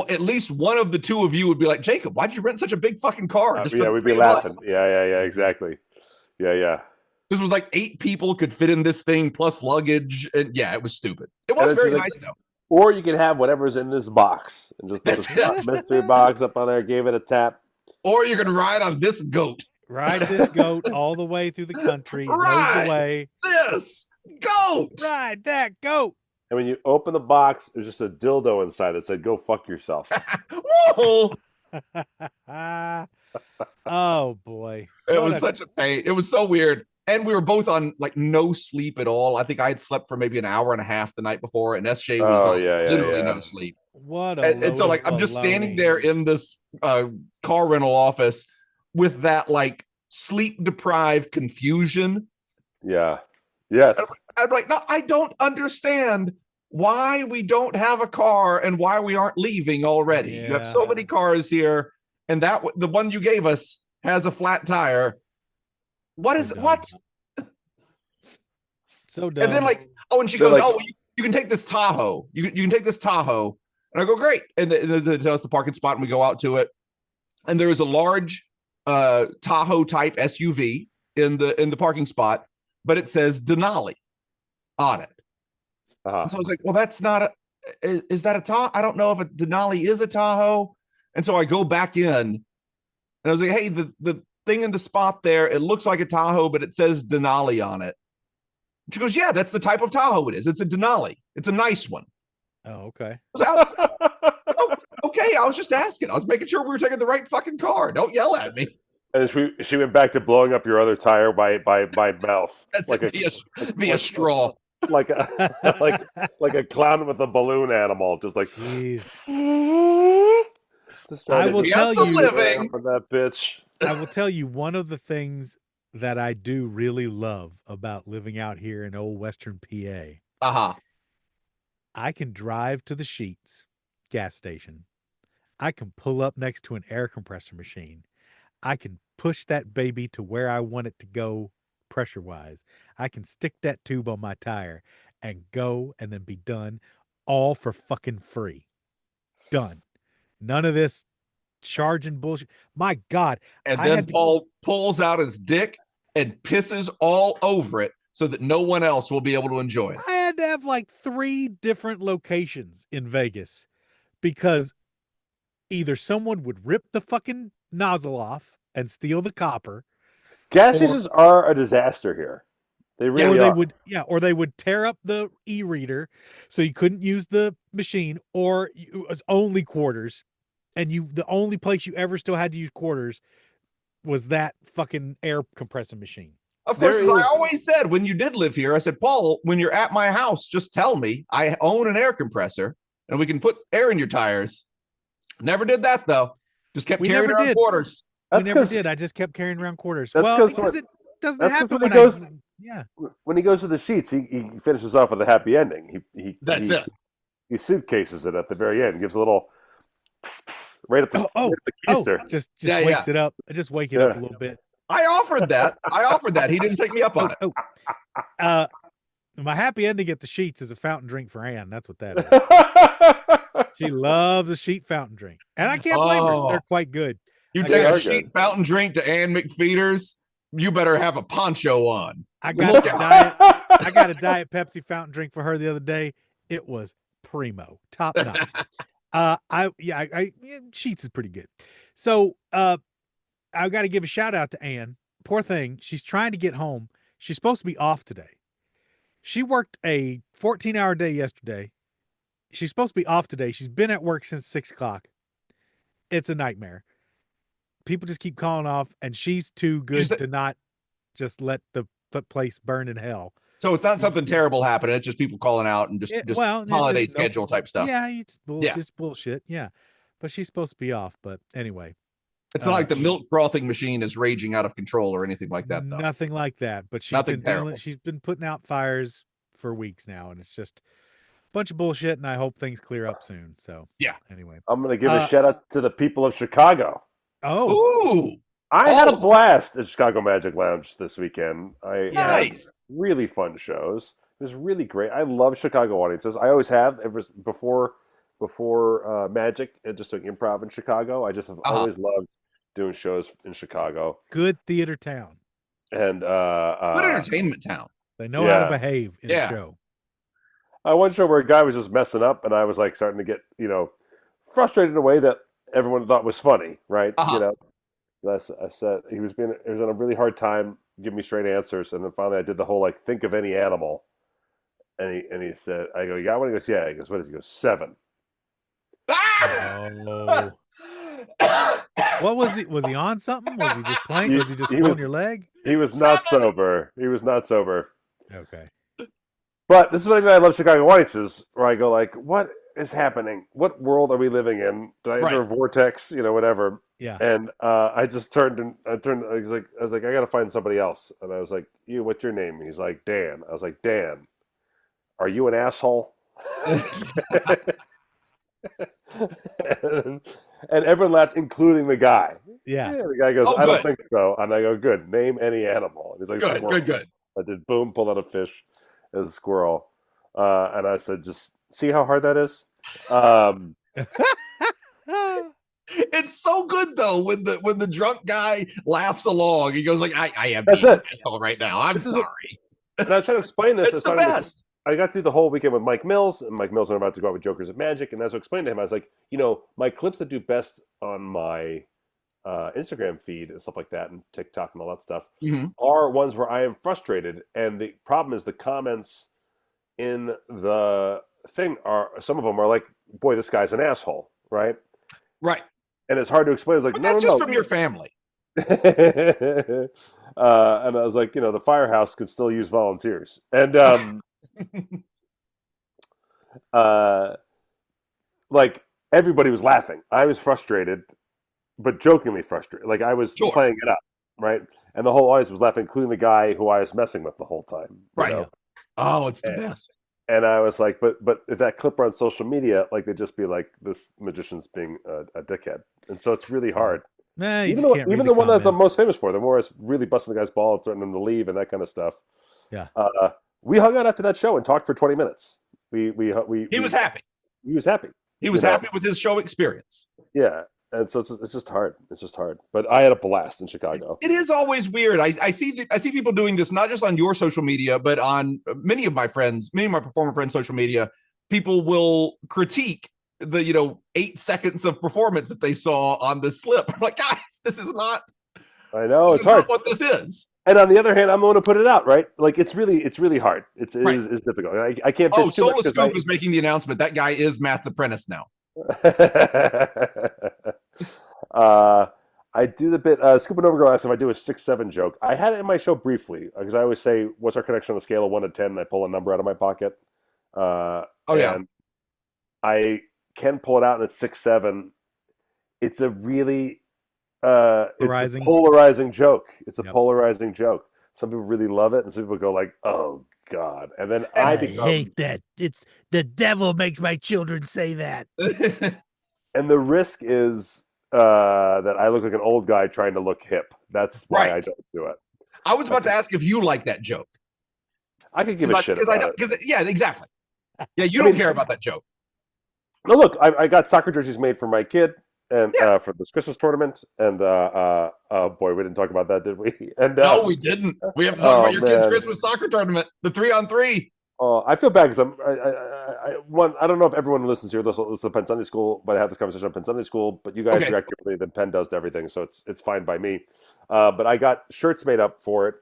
at least one of the 2 of you would be like, Jacob, why'd you rent such a big fucking car? Yeah, we'd be laughing. Yeah, exactly. Yeah. This was like 8 people could fit in this thing plus luggage. And yeah, it was stupid. It was very nice though. Or you could have whatever's in this box and just put the mystery box up on there, gave it a tap. Or you can ride on this goat. Ride this goat all the way through the country. Ride knows the way. This goat. Ride that goat. And when you open the box, there's just a dildo inside that said, go fuck yourself. Whoa. Oh boy. It was such a pain. It was so weird. And we were both on like no sleep at all. I think I had slept for maybe an hour and a half the night before, and SJ was on literally no sleep. What and so like I'm just standing there in this car rental office with that like sleep deprived confusion. Yeah. Yes. I'm like, no, I don't understand why we don't have a car and why we aren't leaving already. You have so many cars here, and the one you gave us has a flat tire. What is what? So dumb. And then and she goes, you can take this Tahoe. You can take this Tahoe. And I go, great. And they tell us the parking spot, and we go out to it. And there is a large Tahoe type SUV in the parking spot, but it says Denali on it. So I was like, well, that's not is that a Tahoe? I don't know if a Denali is a Tahoe. And so I go back in, and I was like, hey, the thing in the spot there, it looks like a Tahoe, but it says Denali on it. She goes, yeah, that's the type of Tahoe it is. It's a Denali. It's a nice one. Oh, okay. Okay, I was just asking. I was making sure we were taking the right fucking car. Don't yell at me. And she went back to blowing up your other tire by mouth. That's like via straw. Like a clown with a balloon animal, just like. I will tell you for that bitch. I will tell you one of the things that I do really love about living out here in old Western PA. I can drive to the Sheetz gas station. I can pull up next to an air compressor machine. I can push that baby to where I want it to go pressure-wise. I can stick that tube on my tire and go and then be done, all for fucking free. Done. None of this charging bullshit. My God. And then Paul pulls out his dick and pisses all over it so that no one else will be able to enjoy it. I had to have like 3 different locations in Vegas because either someone would rip the fucking nozzle off and steal the copper. Gas stations are a disaster here. They really are. Or they would tear up the e-reader so you couldn't use the machine, or it was only quarters. And the only place you ever still had to use quarters was that fucking air compressor machine. Of course, as I always said, when you did live here, I said, Paul, when you're at my house, just tell me. I own an air compressor, and we can put air in your tires. Never did that, though. Just kept carrying around quarters. We never did. I just kept carrying around quarters. Well, because it doesn't happen when when he goes to the Sheetz, he finishes off with a happy ending. He suitcases it at the very end, gives a little right up the keister. Just wakes it up. Just wake it up a little bit. I offered that. He didn't take me up on it. My happy ending at the Sheetz is a fountain drink for Ann. That's what that is. She loves a Sheet fountain drink, and I can't blame her. They're quite good. You take a Sheet fountain drink to Ann McFeeder's, you better have a poncho on. I got a Diet Pepsi fountain drink for her the other day. It was primo, top notch. Sheetz is pretty good. So I got to give a shout out to Ann. Poor thing. She's trying to get home. She's supposed to be off today. She worked a 14-hour day yesterday. She's supposed to be off today. She's been at work since 6 o'clock. It's a nightmare. People just keep calling off, and she's too good to not just let the place burn in hell. So it's not something terrible happening. It's just people calling out and just holiday schedule type stuff. Yeah, it's just bullshit. Yeah. But she's supposed to be off. But anyway. It's not like the milk frothing machine is raging out of control or anything like that, though. Nothing like that. But she's been putting out fires for weeks now, and it's just a bunch of bullshit, and I hope things clear up soon. So anyway. I'm gonna give a shout out to the people of Chicago. Oh. I had a blast at Chicago Magic Lounge this weekend. Nice. Really fun shows. It was really great. I love Chicago audiences. I always have ever before Magic and just doing improv in Chicago. I just have always loved doing shows in Chicago. Good theater town. And good entertainment town. They know how to behave in a show. I one show where a guy was just messing up, and I was like starting to get frustrated in a way that everyone thought was funny, right? I said he was on a really hard time giving me straight answers, and then finally I did the whole think of any animal, and he said, I go, you got one? He goes, yeah. He goes, what is it? He goes, 7. Oh. What was he? Was he on something? Was he just playing? Was he just pulling your leg? He was not sober. Okay. But this is what I love Chicago audiences, where I go what is happening? What world are we living in? Did I enter a vortex? Whatever. Yeah. And I just turned. I was like, I got to find somebody else. And I was like, what's your name? He's like, Dan. I was like, Dan, are you an asshole? and everyone laughed, including the guy. Yeah. The guy goes, Oh, I don't good. think so. And I go, good. Name any animal. And he's like, Good, squirrel. good. I did boom, pull out a fish as a squirrel. And I said, just see how hard that is? It's so good though when the drunk guy laughs along. He goes like, I am That's being it. asshole right now. I'm This is sorry. And I was trying to explain this. It's the best. I got through the whole weekend with Mike Mills, and Mike Mills and I'm about to go out with Jokers of Magic. And as I explained to him, I was like, my clips that do best on my Instagram feed and stuff like that, and TikTok and all that stuff, are ones where I am frustrated. And the problem is the comments in the thing some of them are like, boy, this guy's an asshole, right? Right. And it's hard to explain. It's like, But no, that's no, just no. from your family. And I was like, the firehouse could still use volunteers. And like everybody was laughing. I was frustrated, but jokingly frustrated. Like I was playing it up, right? And the whole audience was laughing, including the guy who I was messing with the whole time. Right. You know? Oh, it's the best. And I was like, but if that clip were on social media, like they'd just be like, this magician's being a dickhead. And so it's really hard. Nah, even the one that's I'm most famous for, the more I was really busting the guy's ball and threatening him to leave and that kind of stuff. Yeah. We hung out after that show and talked for 20 minutes. He was happy. He was happy. He was happy with his show experience. Yeah. And so it's just hard. It's just hard. But I had a blast in Chicago. It is always weird. I see people doing this not just on your social media, but on many of my performer friends' social media. People will critique the 8 seconds of performance that they saw on this clip. I'm like, guys, this is not. I know it's hard. Not what this is. And on the other hand, I'm the one to put it out, right? Like it's really hard. It's difficult. I can't. Oh, Sola Scoop is making the announcement. That guy is Matt's apprentice now. I do the bit. Scoop and Overgrow asked if I do a 6-7 joke. I had it in my show briefly because I always say, "What's our connection on a scale of 1 to 10?" And I pull a number out of my pocket. And I can pull it out, and it's 6-7. It's a really it's a polarizing joke. It's a polarizing joke. Some people really love it, and some people go like, "Oh God!" And then I hate that. It's the devil makes my children say that. And the risk is that I look like an old guy trying to look hip. That's why I don't do it. I was about to ask if you like that joke. I could give a shit about it. Yeah, exactly. Yeah, you don't care about that joke. No, look, I got soccer jerseys made for my kid and for this Christmas tournament. And boy, we didn't talk about that, did we? And no, we didn't. We have to talk about your kid's Christmas soccer tournament, the 3-on-3. Oh, I feel bad because I don't know if everyone listens here listens to Penn Sunday School, but I have this conversation on Penn Sunday School. But you guys react differently than Penn does to everything, so it's fine by me. But I got shirts made up for it.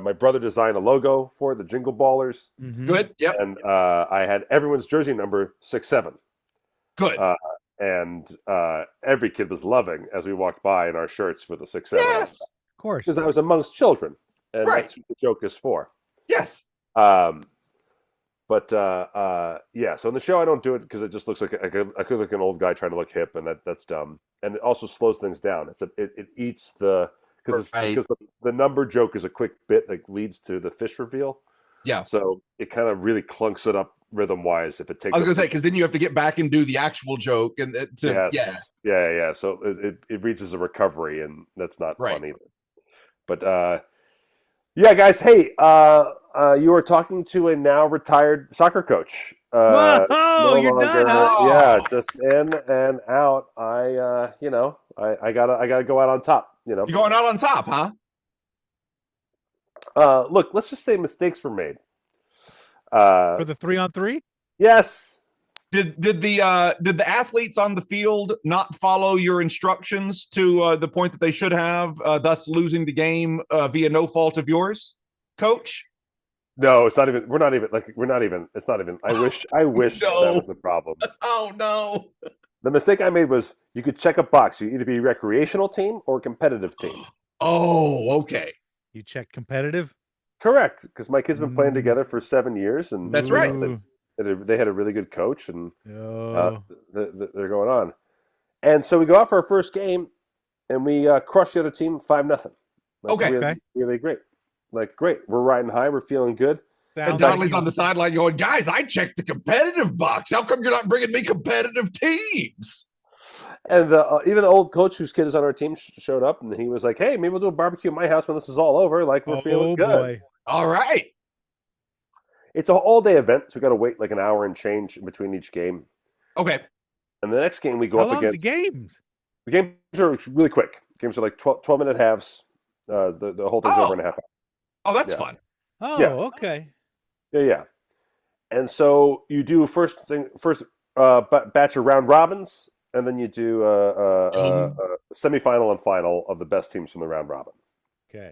My brother designed a logo for it, the Jingle Ballers. Mm-hmm. Good, yep. And I had everyone's jersey number 6-7. Good. And every kid was loving as we walked by in our shirts with a 6-7. Yes, of course. Because I was amongst children, and that's what the joke is for. Yes. But so in the show I don't do it because it just looks like I could look like an old guy trying to look hip, and that's dumb. And it also slows things down. It eats because the number joke is a quick bit that leads to the fish reveal. Yeah. So it kind of really clunks it up rhythm wise if it takes. I was gonna say because then you have to get back and do the actual joke and yeah. So it reads as a recovery, and that's not fun either. But yeah, guys. Hey, you are talking to a now retired soccer coach. Whoa, you're done, huh? Yeah, just in and out. I gotta go out on top. You're going out on top, huh? Look, let's just say mistakes were made. For the 3-on-3? Yes. Did the athletes on the field not follow your instructions to the point that they should have, thus losing the game via no fault of yours, Coach? No, it's not even. We're not even. It's not even. I wish No. that was the problem. Oh no. The mistake I made was you could check a box. You either be a recreational team or a competitive team. Oh, okay. You checked competitive? Correct, because my kids have been playing together for 7 years, and that's right. They had a really good coach, and they're going on. And so we go out for our first game, and we crush the other team 5-0. Okay. Really great. Like great. We're riding high. We're feeling good. And Sounds Donnelly's like on the sideline going, guys, I checked the competitive box. How come you're not bringing me competitive teams? And even the old coach whose kid is on our team showed up, and he was like, "Hey, maybe we'll do a barbecue at my house when this is all over. Like we're feeling good." boy. All right. It's an all-day event, so we got to wait like an hour and change in between each game. Okay. And the next game we go How up long's against. the games? The games are really quick. Games are like 12-minute halves. The whole thing's over in a half hour. Oh, that's Yeah. fun. Oh, Yeah. okay. Yeah. And so you do first batch of round robins, and then you do a semifinal and final of the best teams from the round robin. Okay.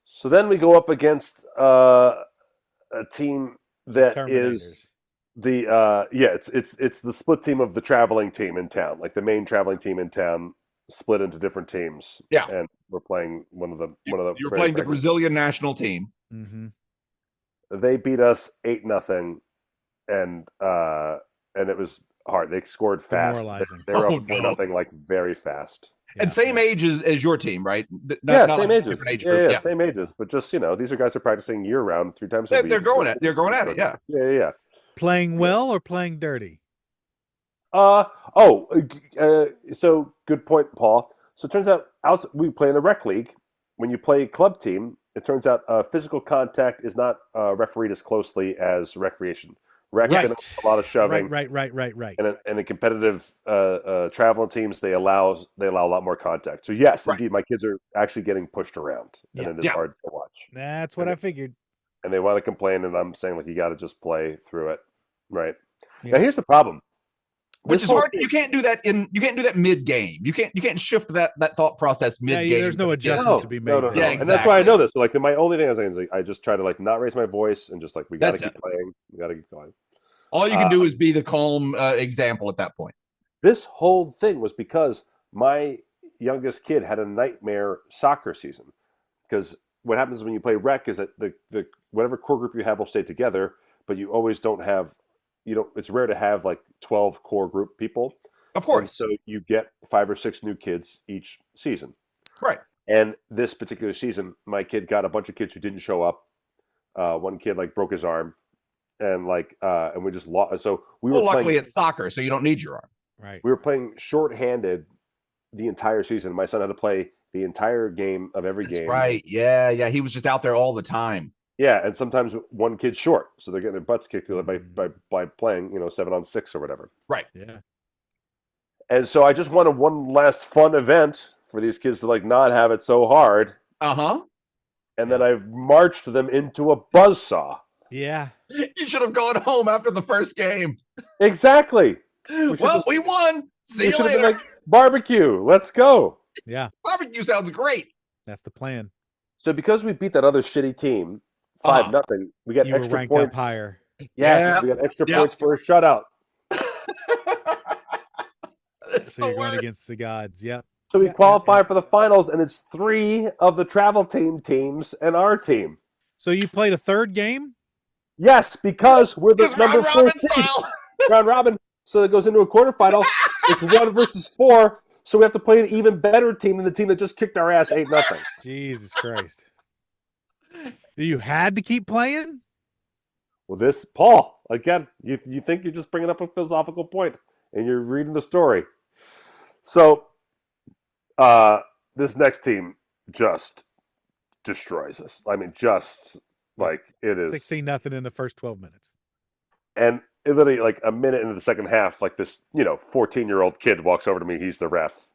So then we go up against a team that is Terminators. it's the split team of the traveling team in town, like the main traveling team in town split into different teams. Yeah. And we're playing one of the You're playing the Brazilian national team. Mm-hmm. They beat us 8-0, and it was hard. They scored fast. Demoralizing. They were Oh, up no. 4-0 like very fast. And same age as your team, right? Same like ages. different age Yeah, group. yeah, same ages. But just these are guys who are practicing year round, 3 times a week. They're going at it. Yeah. Yeah. Playing well or playing dirty? So good point, Paul. So it turns out we play in a rec league. When you play club team, it turns out physical contact is not refereed as closely as recreation. Rec Right. a lot of shoving. Right. And in competitive traveling teams, they allow a lot more contact. So yes, Right. indeed, my kids are actually getting pushed around, and Yeah. it is hard to watch. That's what I figured. And they want to complain, and I'm saying like you got to just play through it, right? Yeah. Now here's the problem. Which This is whole hard. thing- You can't do that mid game. You can't shift that thought process mid game. There's no adjustment to be made. No. there. Yeah, And that's why I exactly. know this. So, like, my only thing is like, I just try to like not raise my voice and just like we got to That's keep playing. We got to keep going. All you can do is be the calm example at that point. This whole thing was because my youngest kid had a nightmare soccer season. Because what happens when you play rec is that the whatever core group you have will stay together, but you always don't have it's rare to have like 12 core group people. Of course. And so you get 5 or 6 new kids each season. Right. And this particular season, my kid got a bunch of kids who didn't show up. One kid like broke his arm, and we just lost. So we were luckily playing, it's soccer, so you don't need your arm. Right. we were playing shorthanded the entire season. My son had to play the entire game of every game. Right. Yeah. He was just out there all the time. Yeah, and sometimes one kid's short, so they're getting their butts kicked by playing 7-on-6 or whatever. Right. Yeah. And so I just wanted one last fun event for these kids to like not have it so hard. Uh-huh. And then I've marched them into a buzzsaw. Yeah. You should have gone home after the first game. Exactly. We won. See We you should have been later. like, barbecue, let's go. Yeah. Barbecue sounds great. That's the plan. So because we beat that other shitty team 5-0, we got You were extra ranked points. up higher. Yes, Yeah. we got extra Yeah. points for a shutout. It's So the you're going worst. against the gods. Yep. So we Yeah, qualify for the finals, and it's 3 of the travel teams and our team. So you played a third game? Yes, because we're the It's number round 4 robin seed. style. Round robin. So it goes into a quarterfinal. It's 1 versus 4. So we have to play an even better team than the team that just kicked our ass 8-0. Jesus Christ. You had to keep playing? Well, Paul, again, you think you're just bringing up a philosophical point, and you're reading the story. So, this next team just destroys us. I mean, just like it is 16-0 in the first 12 minutes. And it literally, like a minute into the second half, like this, 14-year-old kid walks over to me. He's the ref,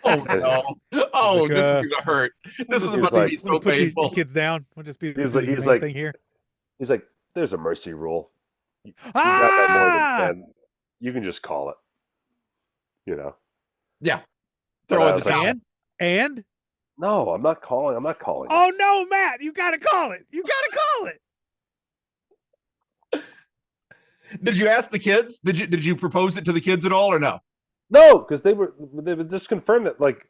Oh no! Oh, this is gonna hurt. This is He's about like- to be so We'll put these painful. kids down. We'll just be He's the like- he's main like- thing here. He's like, "There's a mercy rule. You got that more than 10. You can just call it." Yeah. But Throw I in the was like, towel. And? No, I'm not calling. Oh no, Matt! You gotta call it. You gotta call it. Did you ask the kids? Did you propose it to the kids at all or no? No, because they were just confirmed that like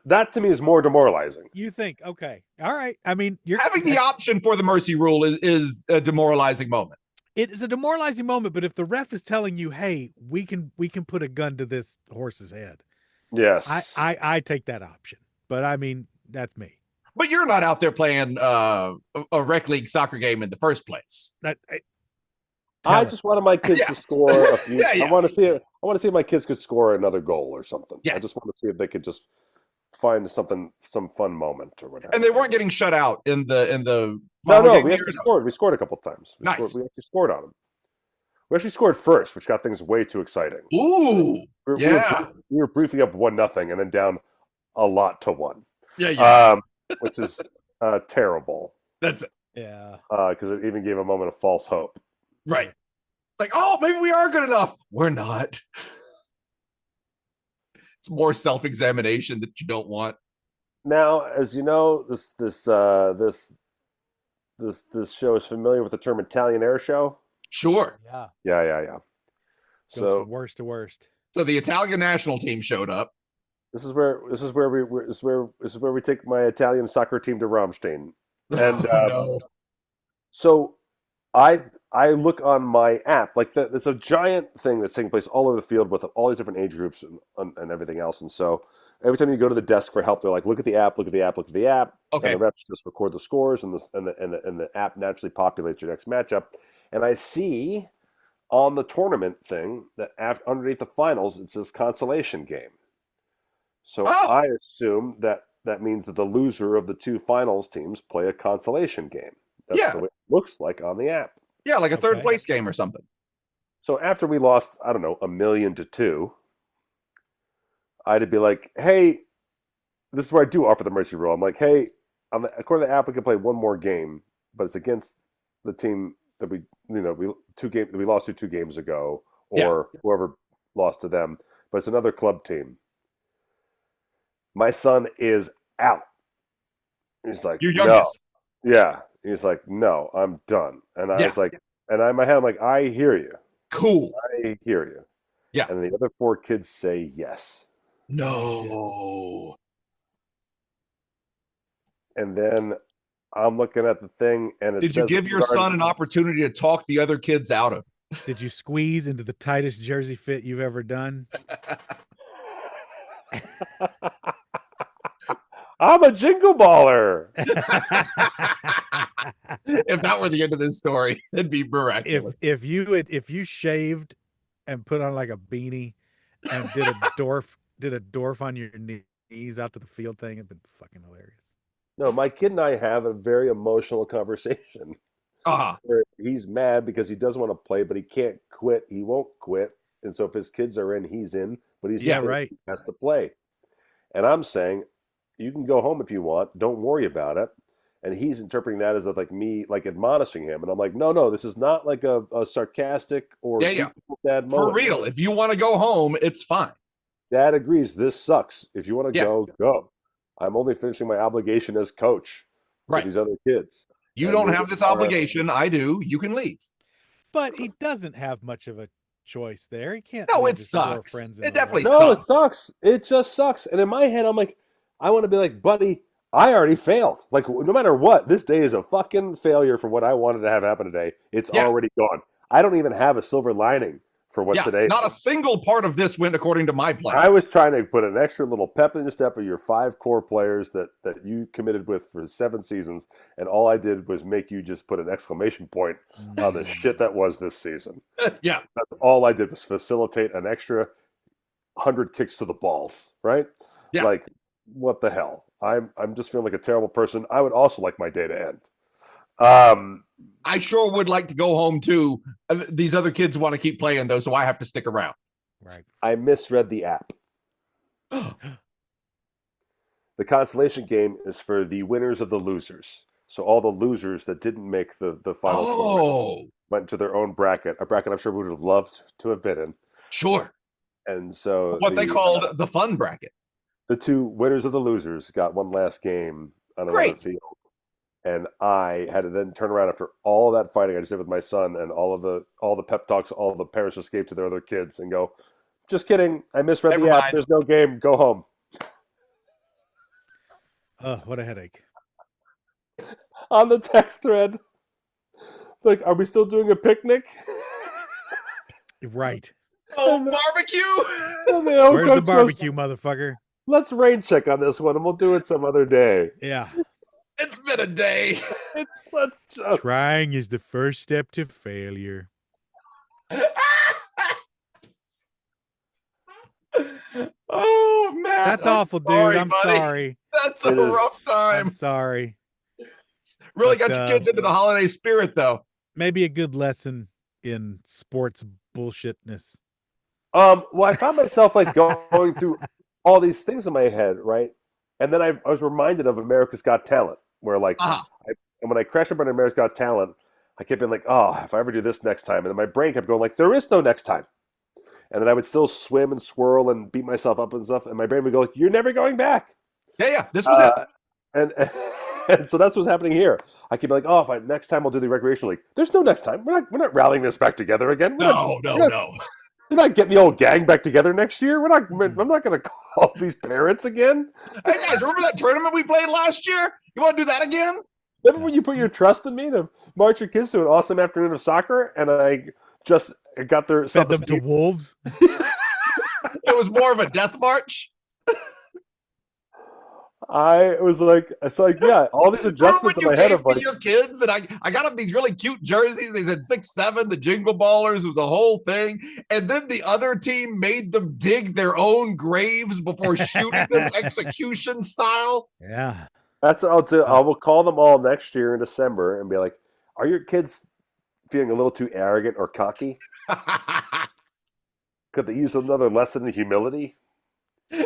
that to me is more demoralizing. You think? Okay, all right. I mean, you're Having the option for the mercy rule is a demoralizing moment. It is a demoralizing moment. But if the ref is telling you, "Hey, we can put a gun to this horse's head," Yes, I take that option. But I mean, that's me. But you're not out there playing a rec league soccer game in the first place. I just wanted my kids to score a few. Yeah. I want to see it. I want to see if my kids could score another goal or something. Yes. I just want to see if they could just find some fun moment or whatever. And they weren't getting shut out in the No, game we here. actually scored. We scored a couple times. We actually scored on them. We actually scored first, which got things way too exciting. Ooh, We were briefly up 1-0 and then down a lot to 1. Yeah. Which is terrible. That's it. Yeah. Because it even gave a moment of false hope. Right. Like, oh, maybe we are good enough. We're not. It's more self-examination that you don't want. Now, as you know, this show is familiar with the term Italian air show. Sure. Yeah. Goes So from worst to worst. So the Italian national team showed up. this is where we take my Italian soccer team to Rammstein, and No. so I look on my app like there's a giant thing that's taking place all over the field with all these different age groups and everything else, and so every time you go to the desk for help, they're like, look at the app, look at the app, look at the app. Okay. And the reps just record the scores, and the app naturally populates your next matchup. And I see on the tournament thing that underneath the finals it says consolation game. So I assume that means that the loser of the two finals teams play a consolation game. That's the way it looks like on the app. Yeah, like a third place game or something. So after we lost, I don't know, 1,000,000-2, I'd be like, hey, this is where I do offer the mercy rule. I'm like, hey, according to the app, we can play one more game, but it's against the team that we lost to 2 games ago, or whoever lost to them, but it's another club team. My son is out. He's like, Your youngest. No. Yeah. He's like, no, I'm done. And I was like, and in my head, I'm like, I hear you. Cool. I hear you. Yeah. And the other 4 kids say yes. No. And then I'm looking at the thing, and it Did you give your son an opportunity to talk the other kids out of? Did you squeeze into the tightest jersey fit you've ever done? I'm a jingle baller. If that were the end of this story, it'd be miraculous. If you shaved and put on like a beanie and did a dwarf on your knees out to the field thing, it'd been fucking hilarious. No, my kid and I have a very emotional conversation. Where he's mad because he doesn't want to play, but he can't quit. He won't quit. And so if his kids are in, he's in. But he's right. He has to play. And I'm saying, you can go home if you want. Don't worry about it. And he's interpreting that as like me, like admonishing him. And I'm like, no, this is not like a sarcastic or bad moment. For real. If you want to go home, it's fine. Dad agrees. This sucks. If you want to go. I'm only finishing my obligation as coach to these other kids. You don't have this obligation. I do. You can leave. But he doesn't have much of a choice there. He can't. No, it sucks. It definitely sucks. No, it sucks. It just sucks. And in my head, I'm like, I want to be like, buddy, I already failed. Like, no matter what, this day is a fucking failure for what I wanted to have happen today. It's already gone. I don't even have a silver lining for what today. Not a single part of this went according to my plan. I was trying to put an extra little pep in your step of your 5 core players that you committed with for 7 seasons, and all I did was make you just put an exclamation point on the shit that was this season. Yeah. That's all I did was facilitate an extra 100 kicks to the balls, right? Yeah. Like, what the hell? I'm just feeling like a terrible person. I would also like my day to end. I sure would like to go home too. These other kids want to keep playing though, so I have to stick around. Right. I misread the app. The consolation game is for the winners of the losers. So all the losers that didn't make the final tournament went to their own bracket, a bracket I'm sure we would have loved to have been in. Sure. And so they called the fun bracket. The 2 winners of the losers got one last game on another field. And I had to then turn around after all of that fighting I just did with my son and all the pep talks all the parents just gave to their other kids and go, just kidding, I misread the app. There's no game. Go home. What a headache. On the text thread, like, are we still doing a picnic? Right. Oh, barbecue! Where's the barbecue, motherfucker? Let's rain check on this one, and we'll do it some other day. Yeah. been a day. Let's just Trying is the first step to failure. Oh, man. That's I'm awful, dude. sorry, I'm buddy. sorry. That's a It is. rough I'm time. sorry. Really But, got your kids into the holiday spirit, though. Maybe a good lesson in sports bullshitness. Well, I found myself like going through all these things in my head, right? And then I was reminded of America's Got Talent, where like, Uh-huh. and when I crashed up on America's Got Talent, I kept being like, oh, if I ever do this next time, and then my brain kept going like, there is no next time. And then I would still swim and swirl and beat myself up and stuff, and my brain would go like, you're never going back. Yeah. This was it. And so that's what's happening here. I keep like, oh, if next time I'll do the recreational league. There's no next time. We're not rallying this back together again. No. We're not getting the old gang back together next year. I'm not going to call these parents again. Hey, guys, remember that tournament we played last year? You want to do that again? Remember when you put your trust in me to march your kids to an awesome afternoon of soccer, and I just got their Fed them to wolves. It was more of a death march. I was like, it's like, yeah, all these adjustments in Remember when my head you of gave me like, your kids, and I got them these really cute jerseys. They said 6'7", the Jingle Ballers was a whole thing, and then the other team made them dig their own graves before shooting them execution style. Yeah. that's what I'll do. I will call them all next year in December and be like, are your kids feeling a little too arrogant or cocky? Could they use another lesson in humility?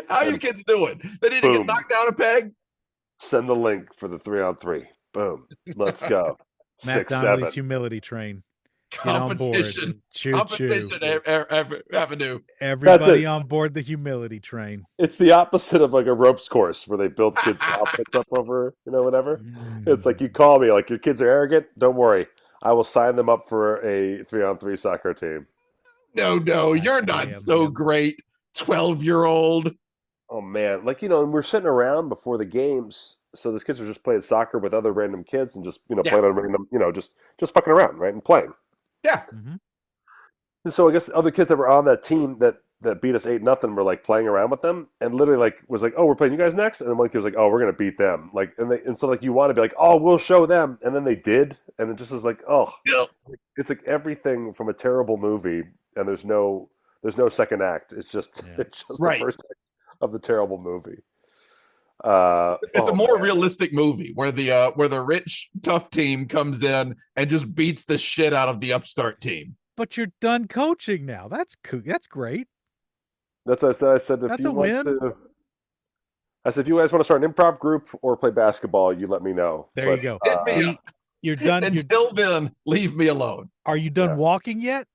How are you kids doing? They need to Boom. get knocked down a peg. Send the link for the 3-on-3. Boom. Let's go. Matt 6, Donnelly's 7. humility train. Get on board. Competition. Choo Competition choo. avenue. Everybody on board the humility train. It's the opposite of like a ropes course where they build kids' confidence up over, whatever. It's like you call me, like your kids are arrogant. Don't worry. I will sign them up for a 3-on-3 soccer team. No, you're not so great, 12-year-old. Oh man, like and we're sitting around before the games, so these kids are just playing soccer with other random kids and just playing on random, just fucking around, right, and playing. Yeah. Mm-hmm. And so I guess other kids that were on that team that beat us 8-0 were like playing around with them and literally like was like, oh, we're playing you guys next, and then one kid was like, oh, we're gonna beat them, like, and so like you want to be like, oh, we'll show them, and then they did, and it just is like, oh, Yep. it's like everything from a terrible movie, and there's no second act. It's just Right. the first act of the terrible movie. It's a more realistic movie where the rich tough team comes in and just beats the shit out of the upstart team. But you're done coaching now. That's cool. That's great. That's what I said. I said if That's you a want win. I said if you guys want to start an improv group or play basketball, you let me know. There you go. Hit me up. You're done. Until then, leave me alone. Are you done walking yet?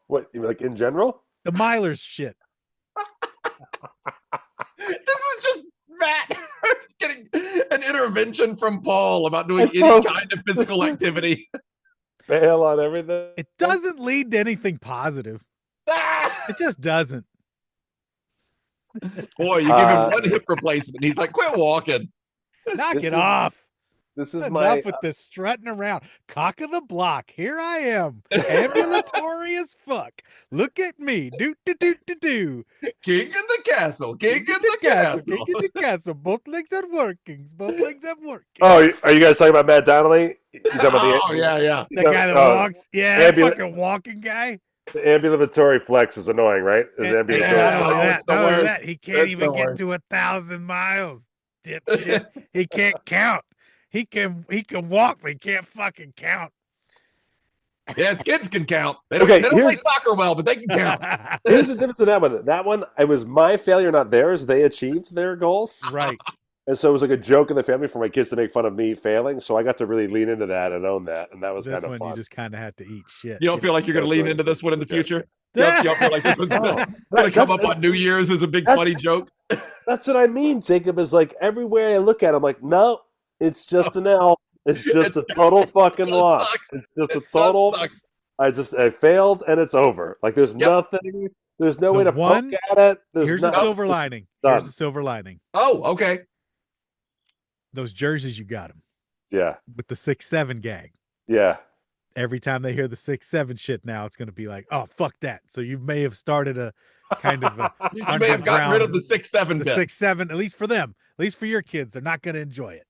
What, like in general? The milers shit. This is just Matt getting an intervention from Paul about doing It's any so- kind of physical activity. Bail on everything. It doesn't lead to anything positive. It just doesn't. Boy, you give him one hip replacement, and he's like, "Quit walking." Knock This it is- off. This is Enough with this strutting around. Cock of the block. Here I am. Ambulatory as fuck. Look at me. Do do do do do. King in the castle. King in the castle. King in the castle. Both legs are working. Both legs are working. Oh, are you guys talking about Matt Donnelly? You talking about Oh yeah. The guy that walks. Yeah, that fucking walking guy. the ambulatory flex is annoying, right? Is And ambulatory? not only worst. that, he can't That's even the get worst. to 1,000 miles. Dipshit. He can't count. He can walk, but he can't fucking count. Yes, kids can count. They don't play here's- soccer well, but they can count. Here's the difference in that one. That one, it was my failure, not theirs. They achieved their goals. Right. And so it was like a joke in the family for my kids to make fun of me failing. So I got to really lean into that and own that. And that was This kind of one fun. you just kind of have to eat shit. You don't feel like you're going to lean into this one in the future? You don't feel like this one's going to Right, come up on New Year's as a big funny joke? That's what I mean. Jacob is like, everywhere I look at, I'm like, no, it's just an L. It's just a total fucking It loss. sucks. It's just a It total. sucks. I failed and it's over. Like there's nothing. There's no The way to one- poke at it. There's Here's the nothing. silver lining. done. Here's the silver lining. Oh, okay. Those jerseys you got them Yeah, with the 6'7" gag. yeah. Every time they hear the 6'7" shit now, it's going to be like, oh, fuck that. So you may have started a kind of You may have gotten rid of the 6'7" the bit. 6'7", at least for them, at least for your kids. They're not going to enjoy it.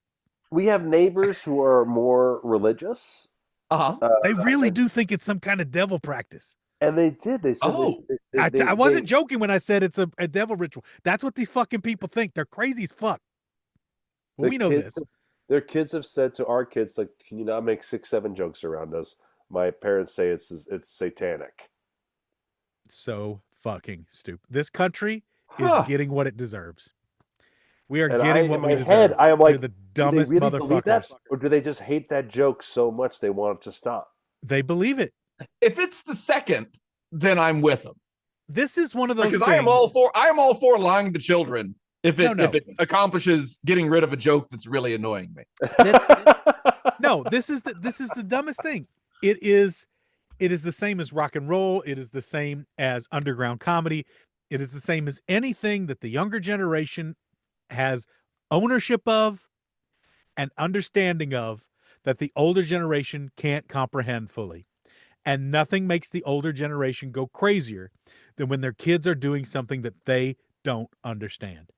we have neighbors who are more religious. Uh-huh. They really do think it's some kind of devil practice. And they did. They said Oh. I wasn't joking when I said it's a devil ritual. That's what these fucking people think. They're crazy as fuck. Well, we know this. Their kids have said to our kids, like, can you not make 6-7 jokes around us? My parents say it's satanic. So fucking stupid. This country Huh. is getting what it deserves. We are And getting in what my we deserve. head, I am like, We're the do they dumbest really believe that? motherfuckers. Or do they just hate that joke so much they want it to stop? They believe it. If it's the second, then I'm with them. This is one of those Because things. I am all for lying to children if it accomplishes getting rid of a joke that's really annoying me. No, this is the dumbest thing. It is the same as rock and roll. It is the same as underground comedy. It is the same as anything that the younger generation has ownership of and understanding of that the older generation can't comprehend fully. And nothing makes the older generation go crazier than when their kids are doing something that they don't understand.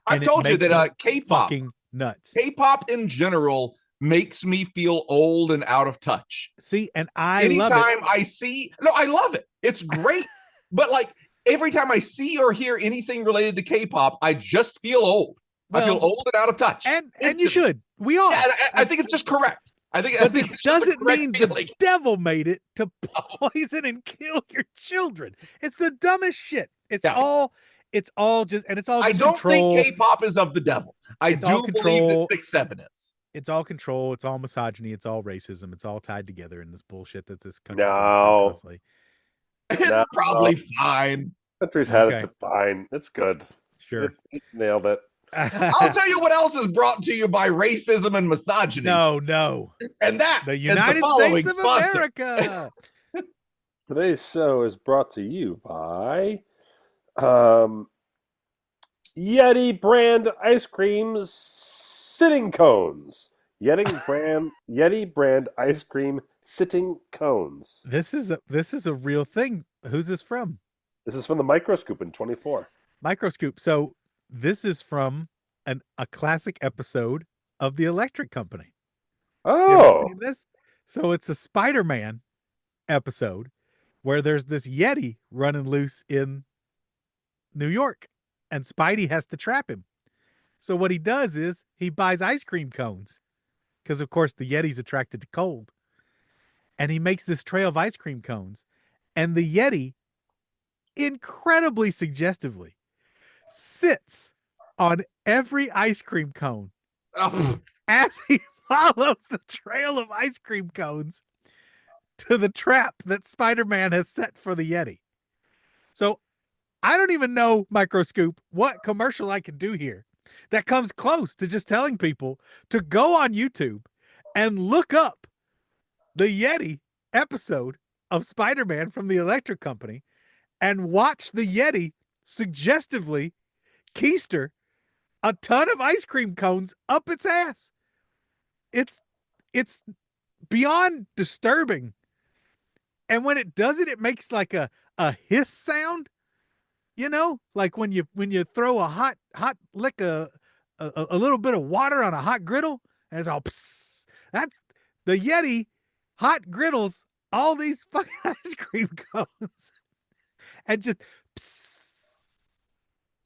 I've told you that K-pop, fucking nuts. K-pop in general makes me feel old and out of touch. See, and I love it. I love it. It's great. But like every time I see or hear anything related to K-pop, I just feel old. I feel old and out of touch. And you should. We all. Yeah, I think it's just correct. I think it doesn't mean the devil made it to poison and kill your children. It's the dumbest shit. It's all just I don't control. think K-pop is of the devil. I do believe that 6-7 is. It's all control. It's all misogyny. It's all racism. It's all tied together in this bullshit that this country No. does constantly. It's probably fine. Country's had it fine. It's good. Sure. It nailed it. I'll tell you what else is brought to you by racism and misogyny. No. And that the is United the following States of sponsor. America. Today's show is brought to you by Yeti brand ice cream sitting cones. Yeti brand ice cream sitting cones. This is a real thing. Who's this from? This is from the Microscoop in 24. Microscoop. So this is from a classic episode of The Electric Company. Oh, you ever seen this? So it's a Spider-Man episode where there's this Yeti running loose in New York, and Spidey has to trap him. So what he does is he buys ice cream cones because, of course, the Yeti's attracted to cold, and he makes this trail of ice cream cones, and the Yeti, incredibly suggestively, sits on every ice cream cone as he follows the trail of ice cream cones to the trap that Spider-Man has set for the Yeti. So I don't even know, Microscoop, what commercial I can do here that comes close to just telling people to go on YouTube and look up the Yeti episode of Spider-Man from the Electric Company and watch the Yeti suggestively keister a ton of ice cream cones up its ass. It's beyond disturbing. And when it does it, it makes like a hiss sound. You know, like when you throw a hot lick a little bit of water on a hot griddle, and it's all psst. That's the Yeti hot griddles all these fucking ice cream cones. And just psst,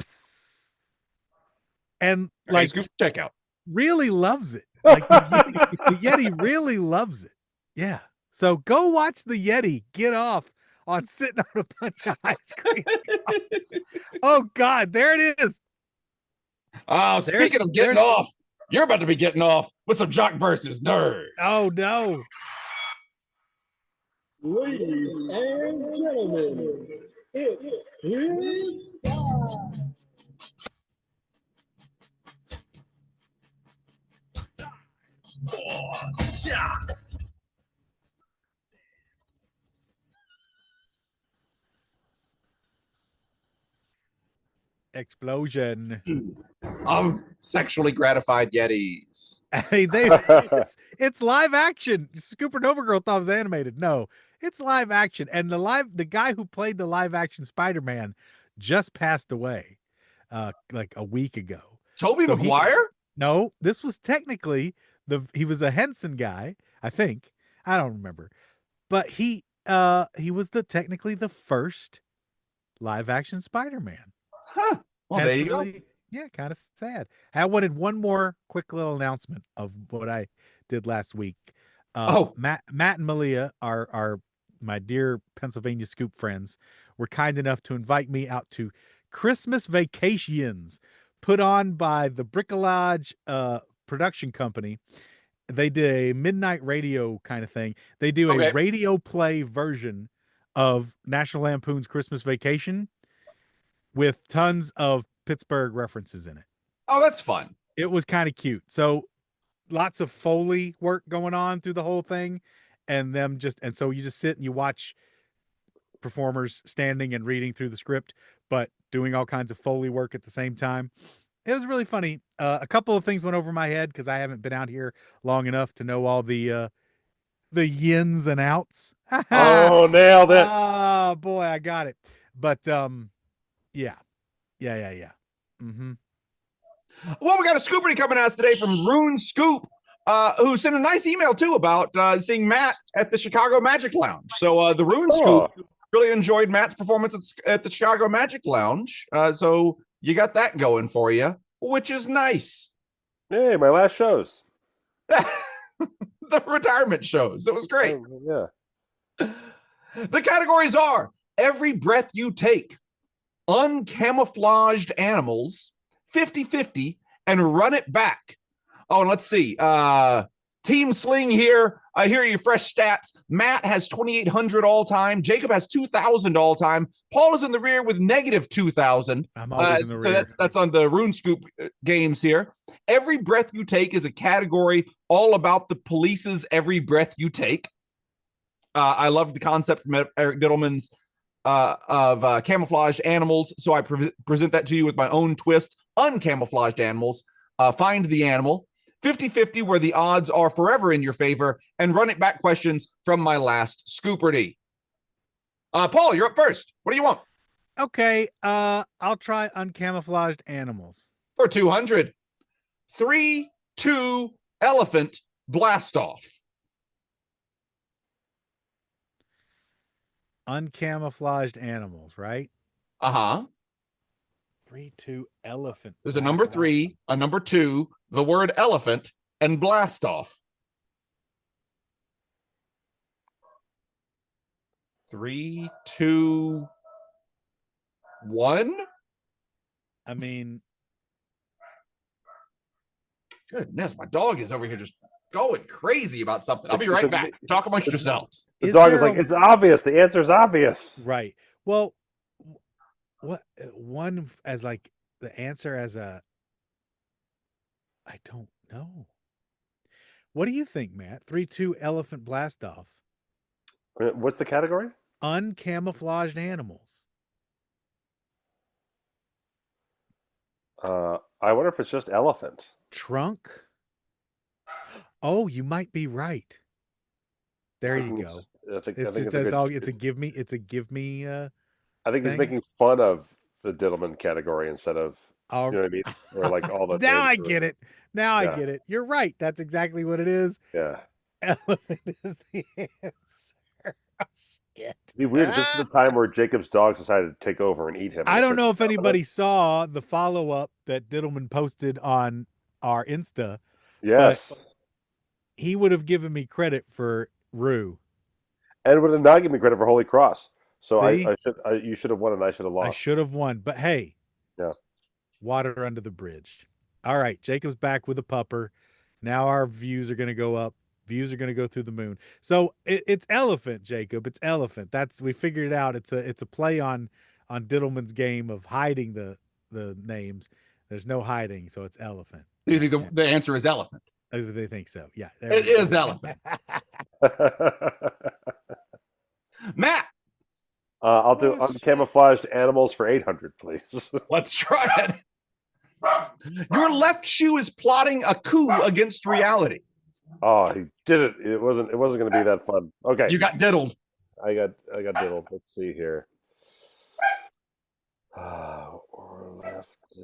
psst. And like checkout really loves it. Like the Yeti really loves it. Yeah. So go watch the Yeti get off on sitting on a bunch of ice cream cones. Oh God, there it is. Oh, speaking of getting off, you're about to be getting off with some Jock versus Nerd. Oh no. Ladies and gentlemen, it is time. Explosion of sexually gratified Yetis. Hey, it's live action. Supernova Girl thought it was animated. No, it's live action. And the guy who played the live action Spider-Man just passed away like a week ago. Tobey Maguire? No, this was technically he was a Henson guy, I think. I don't remember. But he was technically the first live action Spider-Man. Huh. Well, And there it's you go. really, kind of sad. I wanted one more quick little announcement of what I did last week. Oh. Matt and Malia are my dear Pennsylvania Scoop friends, were kind enough to invite me out to Christmas vacations put on by the Bricolage production company. They did a midnight radio kind of thing. They do a radio play version of National Lampoon's Christmas Vacation with tons of Pittsburgh references in it. Oh, that's fun. It was kind of cute. So lots of Foley work going on through the whole thing, and so you just sit and you watch performers standing and reading through the script, but doing all kinds of Foley work at the same time. It was really funny. A couple of things went over my head because I haven't been out here long enough to know all the yins and outs. Oh, nailed it. Oh boy, I got it. But yeah. Mm-hmm. Well, we got a Scoopardy coming at us today from Rune Scoop, who sent a nice email too about seeing Matt at the Chicago Magic Lounge. So the Rune Scoop really enjoyed Matt's performance at the Chicago Magic Lounge. So you got that going for you, which is nice. Hey, my last shows. The retirement shows. It was great. Yeah. The categories are Every Breath You Take, Uncamouflaged Animals, 50-50, and Run It Back. Oh, and let's see. Team Sling here. Here are your fresh stats. Matt has 2,800 all time. Jacob has 2,000 all time. Paul is in the rear with negative 2,000. I'm always in the rear. So that's on the Rune Scoop games here. Every Breath You Take is a category all about the police's every breath you take. I love the concept from Eric Diddleman's of camouflaged animals. So I present that to you with my own twist. Uncamouflaged animals. Find the animal. 50-50, where the odds are forever in your favor, and Run It Back questions from my last Scoopardy. Paul, you're up first. What do you want? Okay, I'll try uncamouflaged animals. For 200. 3, 2, elephant, blast off. Uncamouflaged animals, right? Uh-huh. 3, 2, elephant. There's a number 3, a number 2, the word elephant, and blast off. 3, 2, 1. I mean, goodness, my dog is over here just going crazy about something. I'll be right back. Talk amongst yourselves. The dog is like, it's obvious. The answer is obvious. Right. Well, what one as like the answer as a I don't know. What do you think, Matt? 3, 2, elephant blast off. What's the category? Uncamouflaged animals. I wonder if it's just elephant. Trunk. Oh, you might be right. There you go. It's a give me. I think he's making fun of the Diddleman category instead of, you know what I mean? Or like all the. Now I get it. Now I get it. You're right. That's exactly what it is. Yeah. Elephant is the answer. Shit. It'd be weird if this is the time where Jacob's dogs decided to take over and eat him. I don't know if anybody saw the follow-up that Diddleman posted on our Insta. Yes. He would have given me credit for Rue. And would have not given me credit for Holy Cross. So you should have won and I should have lost. I should have won. But hey. Yeah. Water under the bridge. All right. Jacob's back with a pupper. Now our views are going to go up. Views are going to go through the moon. So it's elephant, Jacob. It's elephant. We figured it out. It's a play on Diddleman's game of hiding the names. There's no hiding, so it's elephant. Do you think the answer is elephant? They think so. Yeah. It is elephant. Matt. I'll do uncamouflaged animals for 800, please. Let's try it. Your left shoe is plotting a coup against reality. Oh, he did it. It wasn't going to be that fun. Okay. You got diddled. I got diddled. Let's see here. Or left.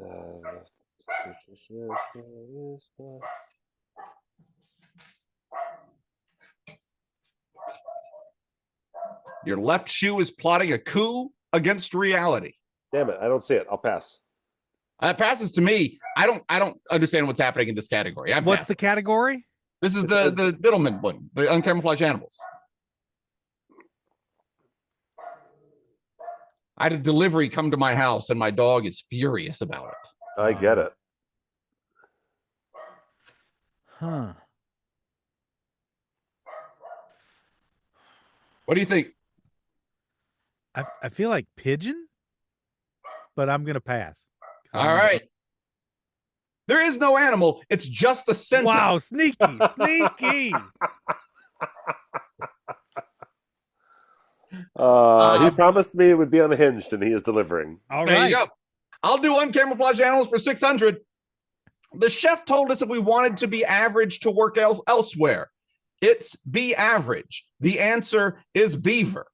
Your left shoe is plotting a coup against reality. Damn it! I don't see it. I'll pass. That passes to me. I don't understand what's happening in this category. What's the category? This is the Diddleman one, the uncamouflaged animals. I had a delivery come to my house, and my dog is furious about it. I get it. Huh. What do you think? I feel like pigeon, but I'm gonna pass. All right. There is no animal. It's just a sentence. Wow, sneaky, sneaky. He promised me it would be unhinged, and he is delivering. All There right. you go. I'll do uncamouflaged animals for 600. The chef told us if we wanted to be average to work elsewhere, it's be average. The answer is beaver.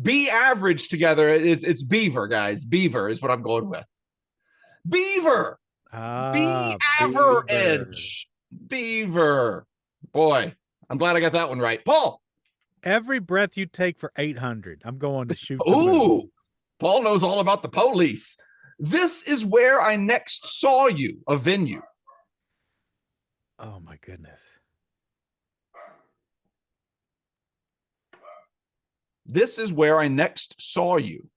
Be average together. It's beaver, guys. Beaver is what I'm going with. Beaver. Be average. Beaver. Boy, I'm glad I got that one right. Paul. Every breath you take for 800. I'm going to shoot. Ooh, Paul knows all about the police. This is where I next saw you, a venue. Oh my goodness. This is where I next saw you.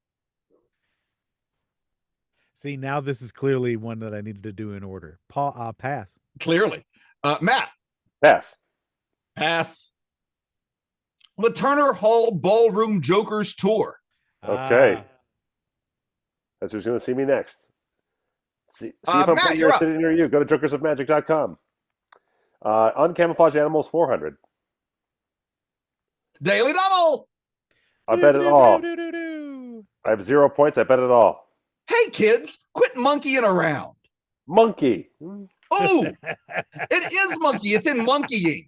See, now this is clearly one that I needed to do in order. Paul, I'll pass. Clearly. Matt. Pass. Pass. The Turner Hall Ballroom Jokers Tour. Okay. That's who's going to see me next. See if I'm Matt, putting you're your up. city near you. Go to jokersofmagic.com. Uncamouflaged animals, 400. Daily Double. I bet it all. I have 0 points. I bet it all. Hey, kids, quit monkeying around. Monkey. Ooh, it is monkey. It's in monkeying.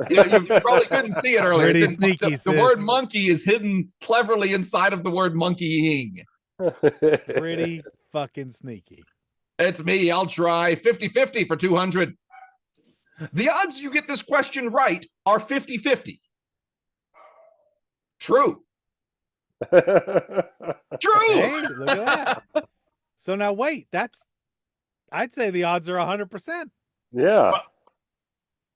You probably couldn't see it earlier. Pretty It's in, sneaky, the word sis. monkey is hidden cleverly inside of the word monkeying. Pretty fucking sneaky. It's me. I'll try 50-50 for 200. The odds you get this question right are 50-50. True. True. Hey, look at that. So now wait, I'd say the odds are 100%. Yeah.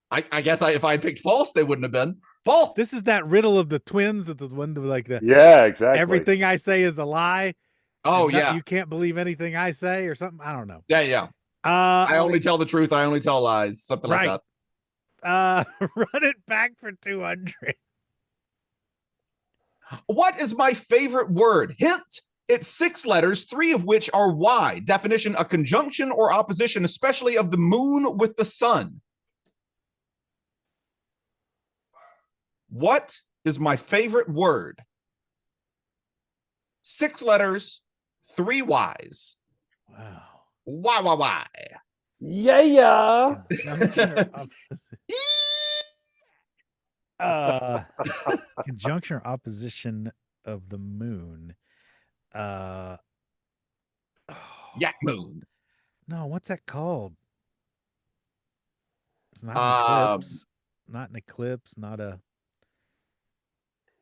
I guess if I had picked false, they wouldn't have been. Paul. This is that riddle of the twins that the one like the Yeah, exactly. everything I say is a lie. Oh, and yeah. You can't believe anything I say or something. I don't know. Yeah. I only tell the truth. I only tell lies. Something like Right. that. Run it back for 200. What is my favorite word? Hint. It's 6 letters, 3 of which are Y. Definition, a conjunction or opposition, especially of the moon with the sun. What is my favorite word? 6 letters, 3 Ys. Wow. Why? Yeah. Conjunction or opposition of the moon. Yak moon. No, what's that called? It's not an eclipse. Not an eclipse, not a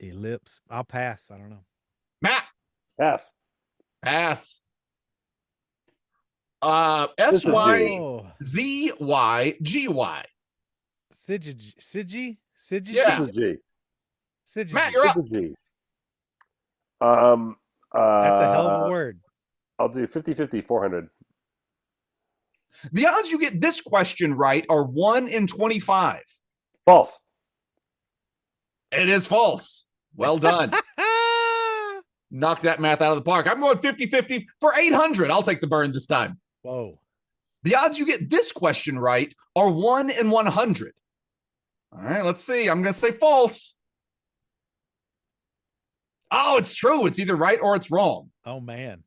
ellipse. I'll pass. I don't know. Matt. Pass. Pass. is Oh, SYZYGY. Sigi? Yeah. This is G. Sigi. Matt, you're up. This is G. That's a hell of a word. I'll do 50-50, 400. The odds you get this question right are 1 in 25. False. It is false. Well done. Knock that math out of the park. I'm going 50-50 for 800. I'll take the burn this time. Whoa. The odds you get this question right are 1 in 100. All right, let's see. I'm going to say false. Oh, it's true. It's either right or it's wrong. Oh, man.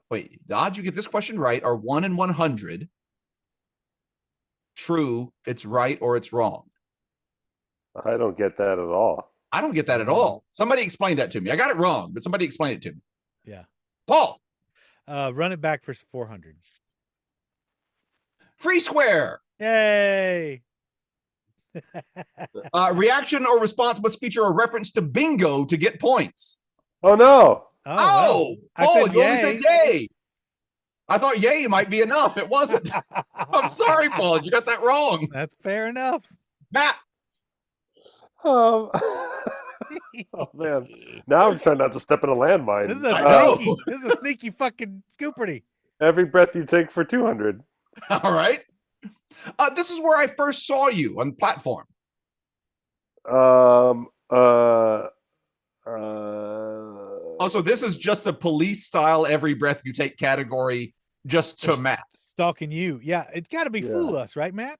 Wait. The odds you get this question right are 1 in 100. True, it's right or it's wrong. I don't get that at all. I don't get that at all. Somebody explained that to me. I got it wrong, but somebody explained it to me. Yeah. Paul, Run it back for 400. free square. Yay! Reaction or response must feature a reference to bingo to get points. Oh no! Oh, I Paul, said you only yay. said yay. I thought yay might be enough. It wasn't. I'm sorry, Paul. You got that wrong. That's fair enough. Matt, Oh man! Now I'm trying not to step in a landmine. This is a I know. sneaky. This is a sneaky fucking Scoopardy. Every breath you take for 200. all right. This is where I first saw you on the platform. Also, this is just a police style every breath you take category just to Just Matt. Stalking you. Yeah, it's got to be Yeah. Fool Us, right, Matt?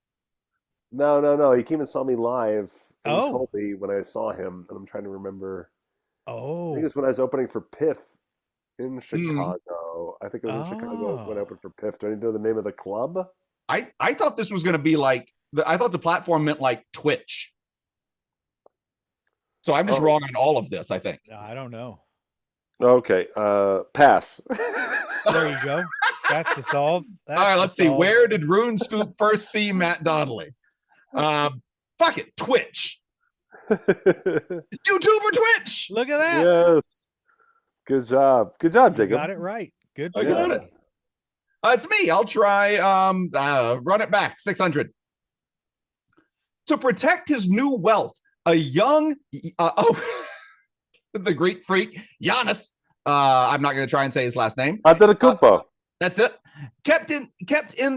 No. He came and saw me live. And Oh. he told me when I saw him, and I'm trying to remember. I think Oh. it was when I was opening for Piff in Chicago. I think it was in Chicago when I Oh. opened for Piff. Do I need to know the name of the club? I thought this was going to be like, I thought the platform meant like Twitch. So I'm just Oh. wrong on all of this, I think. I don't know. Okay, pass. There you go. That's the solve. All right, let's see. Where did Rune Scoop first see Matt Donnelly? Fuck it, Twitch. YouTube or Twitch? Look at that. Yes. Good job. Good job, You Jacob. got it right. Good I got play. it. It's me. I'll try run it back, 600. To protect his new wealth, a young the Greek freak, Giannis. I'm not going to try and say his last name. Antetokounmpo. That's it. Kept in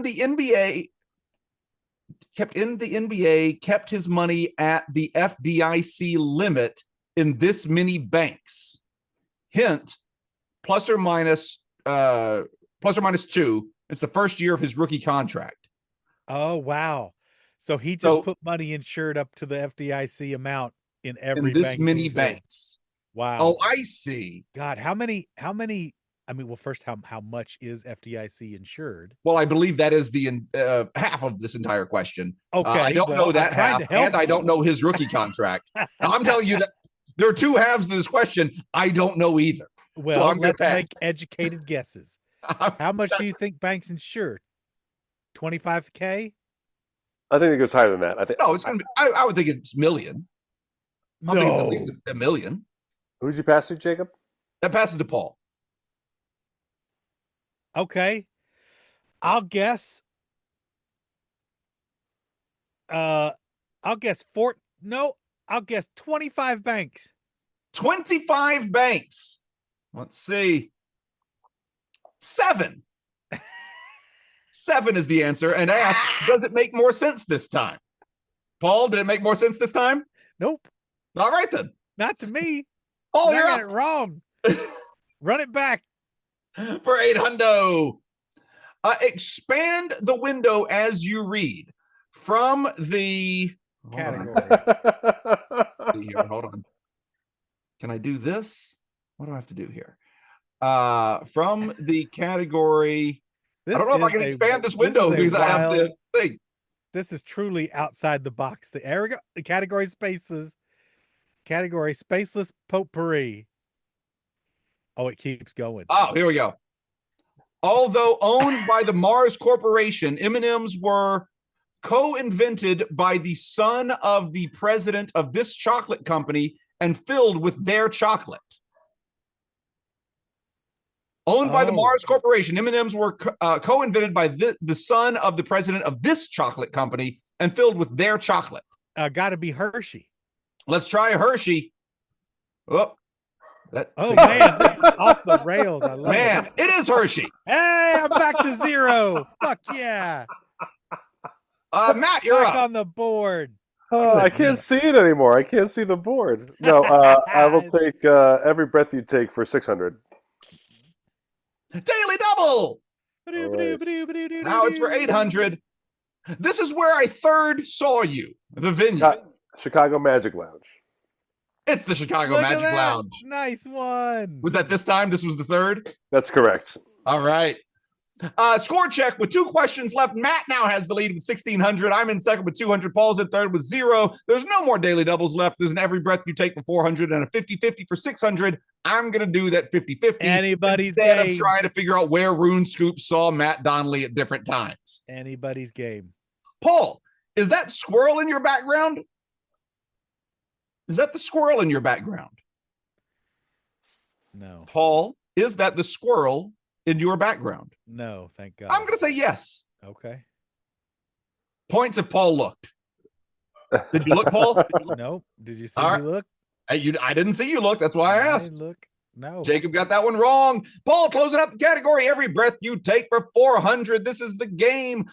the NBA, kept his money at the FDIC limit in this many banks. Hint, plus or minus 2. It's the first year of his rookie contract. Oh, wow. So he just So- put money insured up to the FDIC amount in every In this bank many he's in. banks. Wow. Oh, I see. God, how many, I mean, well, first, how much is FDIC insured? Well, I believe that is the half of this entire question. Okay. I don't well, know I'm that trying half, to help and I you. don't know his rookie contract. Now, I'm telling you that there are two halves to this question. I don't know either. Well, I'm gonna let's make pass. educated guesses. How much do you think banks insure? 25K? I think it goes higher than that. I think. No, it's gonna be. I would think it's million. I think it's at No. least a million. Who'd you pass to, Jacob? That passes to Paul. Okay. I'll guess. I'll guess I'll guess 25 banks. 25 banks. Let's see. 7. 7 is the answer. And I ask, does it make more sense this time? Paul, did it make more sense this time? Nope. All right then. Not to me. Paul, I you're got up it wrong. Run it back. for 800. Expand the window as you read from the Category. Here, hold on. Can I do this? What do I have to do here? From the category. I don't know if I can expand this window because I have the thing. This is truly outside the box. The category spaces. Category spaceless potpourri. Oh, it keeps going. Oh, here we go. Although owned by the Mars Corporation, M&Ms were co-invented by the son of the president of this chocolate company and filled with their chocolate. Owned by the Oh. Mars Corporation, M&Ms were co-invented by the son of the president of this chocolate company and filled with their chocolate. Gotta be Hershey. Let's try a Hershey. Oh, Oh man, this is off the rails. I love man, it. it is Hershey. Hey, I'm back to 0. Fuck yeah. Matt, you're Back up. on the board. I can't see it anymore. I can't see the board. No, I will take every breath you take for 600. Daily double. right. Now it's for 800. This is where I third saw you, the venue. Chicago Magic Lounge. It's the Chicago Look at Magic that. Lounge. Nice one. Was that this time? This was the third? That's correct. All right. Score check with 2 questions left. Matt now has the lead with 1,600. I'm in second with 200. Paul's in third with 0. There's no more daily doubles left. There's an every breath you take for 400 and a 50-50 for 600. I'm going to do that 50-50 Anybody's instead game. of trying to figure out where Rune Scoop saw Matt Donnelly at different times. Anybody's game. Paul, is that squirrel in your background? Is that the squirrel in your background? No. Paul, is that the squirrel in your background? No, thank God. I'm going to say yes. Okay. Points if Paul looked. Did you look, Paul? Nope. Did you see All me right. look? I didn't see you look. That's why I asked. Look. No. Jacob got that one wrong. Paul, closing out the category. Every breath you take for 400. This is the game.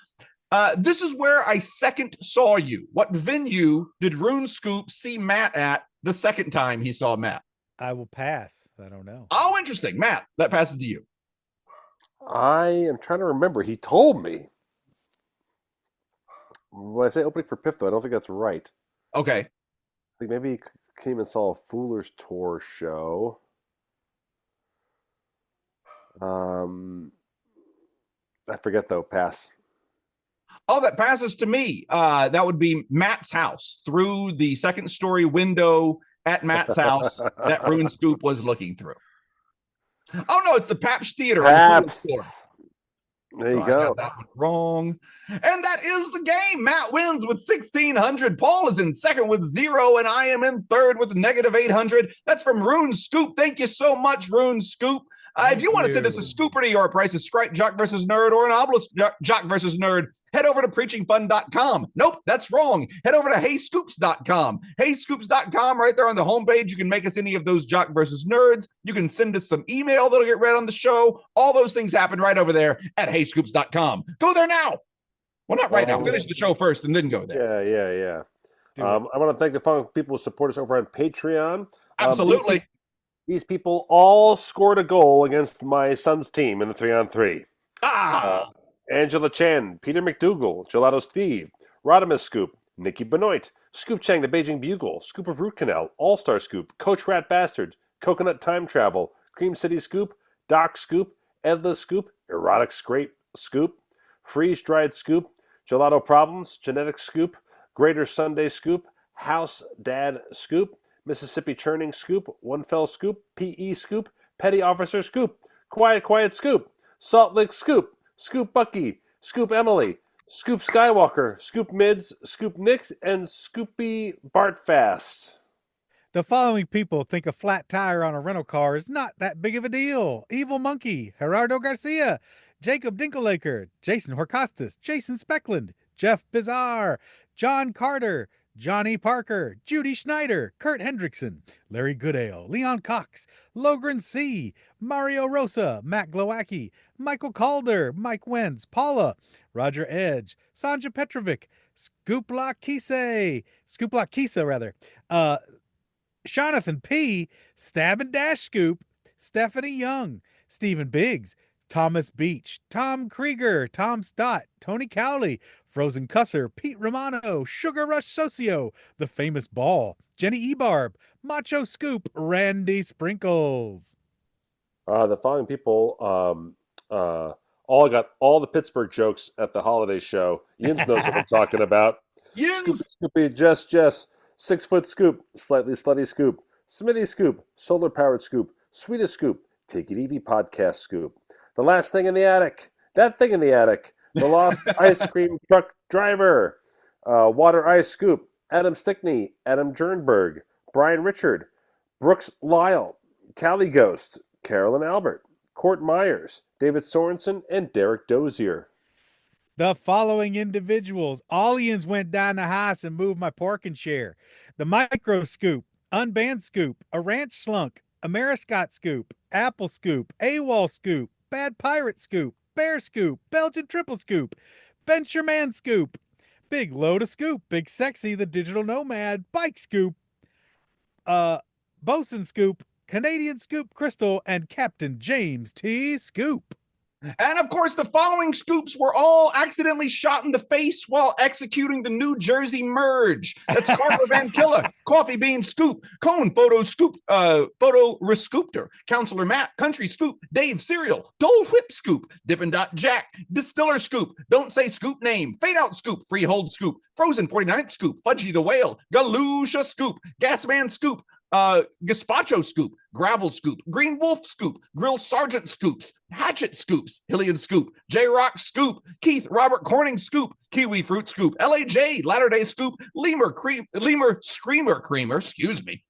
This is where I second saw you. What venue did Rune Scoop see Matt at the second time he saw Matt? I will pass. I don't know. Oh, interesting. Matt, that passes to you. I am trying to remember. He told me. When I say opening for Piff, though, I don't think that's right. Okay. I think maybe he came and saw a Fooler's Tour show. I forget, though. Pass. Oh, that passes to me. That would be Matt's house through the second story window at Matt's house that Rune Scoop was looking through. Oh, no, it's the Pabst Theater on the Perhaps. floor. There So you I go. got that one wrong. And that is the game. Matt wins with 1,600. Paul is in second with 0, and I am in third with -800. That's from Rune Scoop. Thank you so much, Rune Scoop. If you want to send us a Scoopardy or a Price is Right Jock versus Nerd or an Obelisk Jock versus Nerd, head over to preachingfun.com. Nope, that's wrong. Head over to heyscoops.com. Heyscoops.com, right there on the homepage. You can make us any of those Jock versus Nerds. You can send us some email that'll get read on the show. All those things happen right over there at heyscoops.com. Go there now. Well, not right now. Finish the show first and then go there. Yeah. I want to thank the following people who support us over on Patreon. Absolutely. These people all scored a goal against my son's team in the 3-on-3. Angela Chan, Peter McDougall, Gelato Steve, Rodimus Scoop, Nikki Benoit, Scoop Chang, the Beijing Bugle, Scoop of Root Canal, All-Star Scoop, Coach Rat Bastard, Coconut Time Travel, Cream City Scoop, Doc Scoop, Edla Scoop, Erotic Scrape Scoop, Freeze Dried Scoop, Gelato Problems, Genetic Scoop, Greater Sunday Scoop, House Dad Scoop, Mississippi Churning Scoop, One Fell Scoop, PE Scoop, Petty Officer Scoop, Quiet Scoop, Salt Lick Scoop, Scoop Bucky, Scoop Emily, Scoop Skywalker, Scoop Mids, Scoop Nick, and Scoopy Bartfast. The following people think a flat tire on a rental car is not that big of a deal. Evil Monkey, Gerardo Garcia, Jacob Dinklelaker, Jason Horcostas, Jason Speckland, Jeff Bizarre, John Carter, Johnny Parker, Judy Schneider, Kurt Hendrickson, Larry Goodale, Leon Cox, Logren C., Mario Rosa, Matt Glowacki, Michael Calder, Mike Wenz, Paula, Roger Edge, Sanja Petrovic, Scooplock Kisa, Jonathan P., Stab and Dash Scoop, Stephanie Young, Stephen Biggs, Thomas Beach, Tom Krieger, Tom Stott, Tony Cowley, Frozen Cusser, Pete Romano, Sugar Rush Socio, The Famous Ball, Jenny Ebarb, Macho Scoop, Randy Sprinkles. The following people all got all the Pittsburgh jokes at the holiday show. Yins knows what I'm talking about. Yins! Scoopy, Jess, 6 Foot Scoop, Slightly Slutty Scoop, Smitty Scoop, Solar Powered Scoop, Sweetest Scoop, Take It Easy Podcast Scoop, The Last Thing in the Attic, That Thing in the Attic, The Lost Ice Cream Truck Driver, Water Ice Scoop, Adam Stickney, Adam Jernberg, Brian Richard, Brooks Lyle, Callie Ghost, Carolyn Albert, Court Myers, David Sorensen, and Derek Dozier. The following individuals, Allians went down the house and moved my porking chair. The Micro Scoop, Unbanned Scoop, A Ranch Slunk, Ameriscott Scoop, Apple Scoop, AWOL Scoop, Bad Pirate Scoop, Bear Scoop, Belgian Triple Scoop, Bench Man Scoop, Big Loda Scoop, Big Sexy, the Digital Nomad, Bike Scoop, Bosun Scoop, Canadian Scoop Crystal, and Captain James T. Scoop. And of course, the following scoops were all accidentally shot in the face while executing the New Jersey merge. That's Carver Van Killa, Coffee Bean Scoop, Cone Photo Scoop, Photo Rescoopter, Counselor Matt, Country Scoop, Dave Cereal, Dole Whip Scoop, Dippin' Dot Jack, Distiller Scoop, Don't Say Scoop Name, Fade Out Scoop, Freehold Scoop, Frozen 49th Scoop, Fudgy the Whale, Galusha Scoop, Gasman Scoop, Gazpacho Scoop, Gravel Scoop, Green Wolf Scoop, Grill Sergeant Scoops, Hatchet Scoops, Hillian Scoop, J-Rock Scoop, Keith Robert Corning Scoop, Kiwi Fruit Scoop, LAJ, Latter-day Scoop, Lemur Screamer Creamer, excuse me,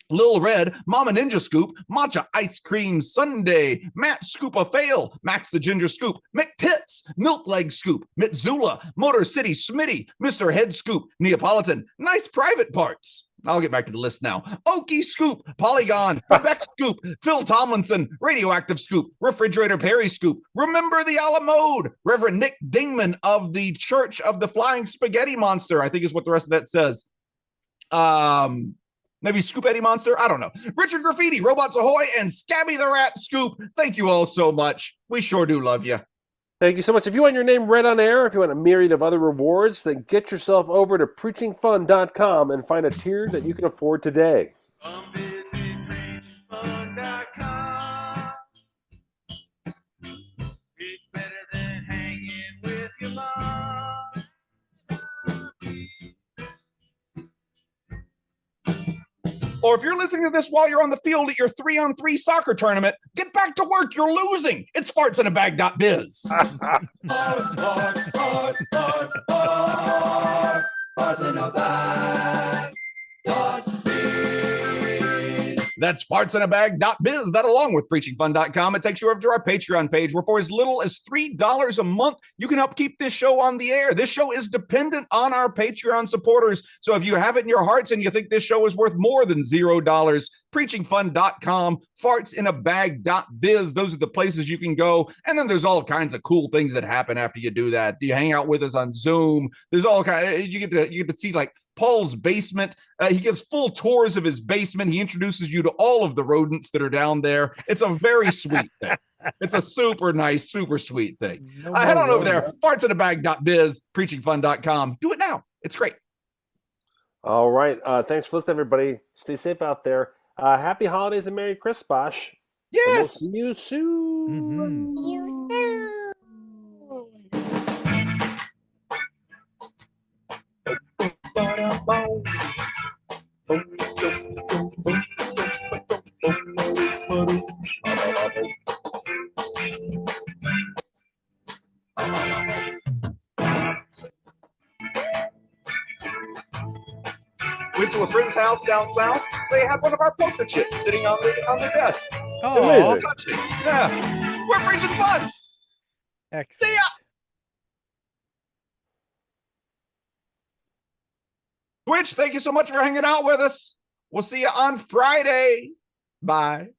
Lil Red, Mama Ninja Scoop, Matcha Ice Cream Sundae, Matt Scoop a Fail, Max the Ginger Scoop, McTits, Milk Leg Scoop, Mitzula, Motor City Smitty, Mr. Head Scoop, Neapolitan, Nice Private Parts. I'll get back to the list now. Okie Scoop, Polygon, Beck Scoop, Phil Tomlinson, Radioactive Scoop, Refrigerator Perry Scoop, Remember the a la Mode, Reverend Nick Dingman of the Church of the Flying Spaghetti Monster, I think is what the rest of that says. Maybe Scoop Eddie Monster, I don't know. Richard Graffiti, Robots Ahoy, and Scabby the Rat Scoop. Thank you all so much. We sure do love you. Thank you so much. If you want your name read on air, if you want a myriad of other rewards, then get yourself over to preachingfun.com and find a tier that you can afford today. Come visit preachingfun.com. It's better than hanging with your mom. Or if you're listening to this while you're on the field at your 3-on-3 soccer tournament, get back to work. You're losing. It's fartsinabag.biz. That's fartsinabag.biz. That along with preachingfun.com. It takes you over to our Patreon page where for as little as $3 a month, you can help keep this show on the air. This show is dependent on our Patreon supporters. So if you have it in your hearts and you think this show is worth more than $0, preachingfun.com, fartsinabag.biz. Those are the places you can go. And then there's all kinds of cool things that happen after you do that. You hang out with us on Zoom. There's all kind of, you get to see like Paul's basement. He gives full tours of his basement. He introduces you to all of the rodents that are down there. It's a very sweet thing. It's a super nice, super sweet thing. Head on over there, fartsinabag.biz, preachingfun.com. Do it now. It's great. All right. Thanks for listening, everybody. Stay safe out there. Happy holidays and Merry Christmas. Yes. And we'll see you soon. See you soon. Went to a friend's house down south. They had one of our poker chips sitting on the desk. Oh, It was so touching. Yeah, we're preaching fun. excellent. See ya. Twitch, thank you so much for hanging out with us. We'll see you on Friday. Bye.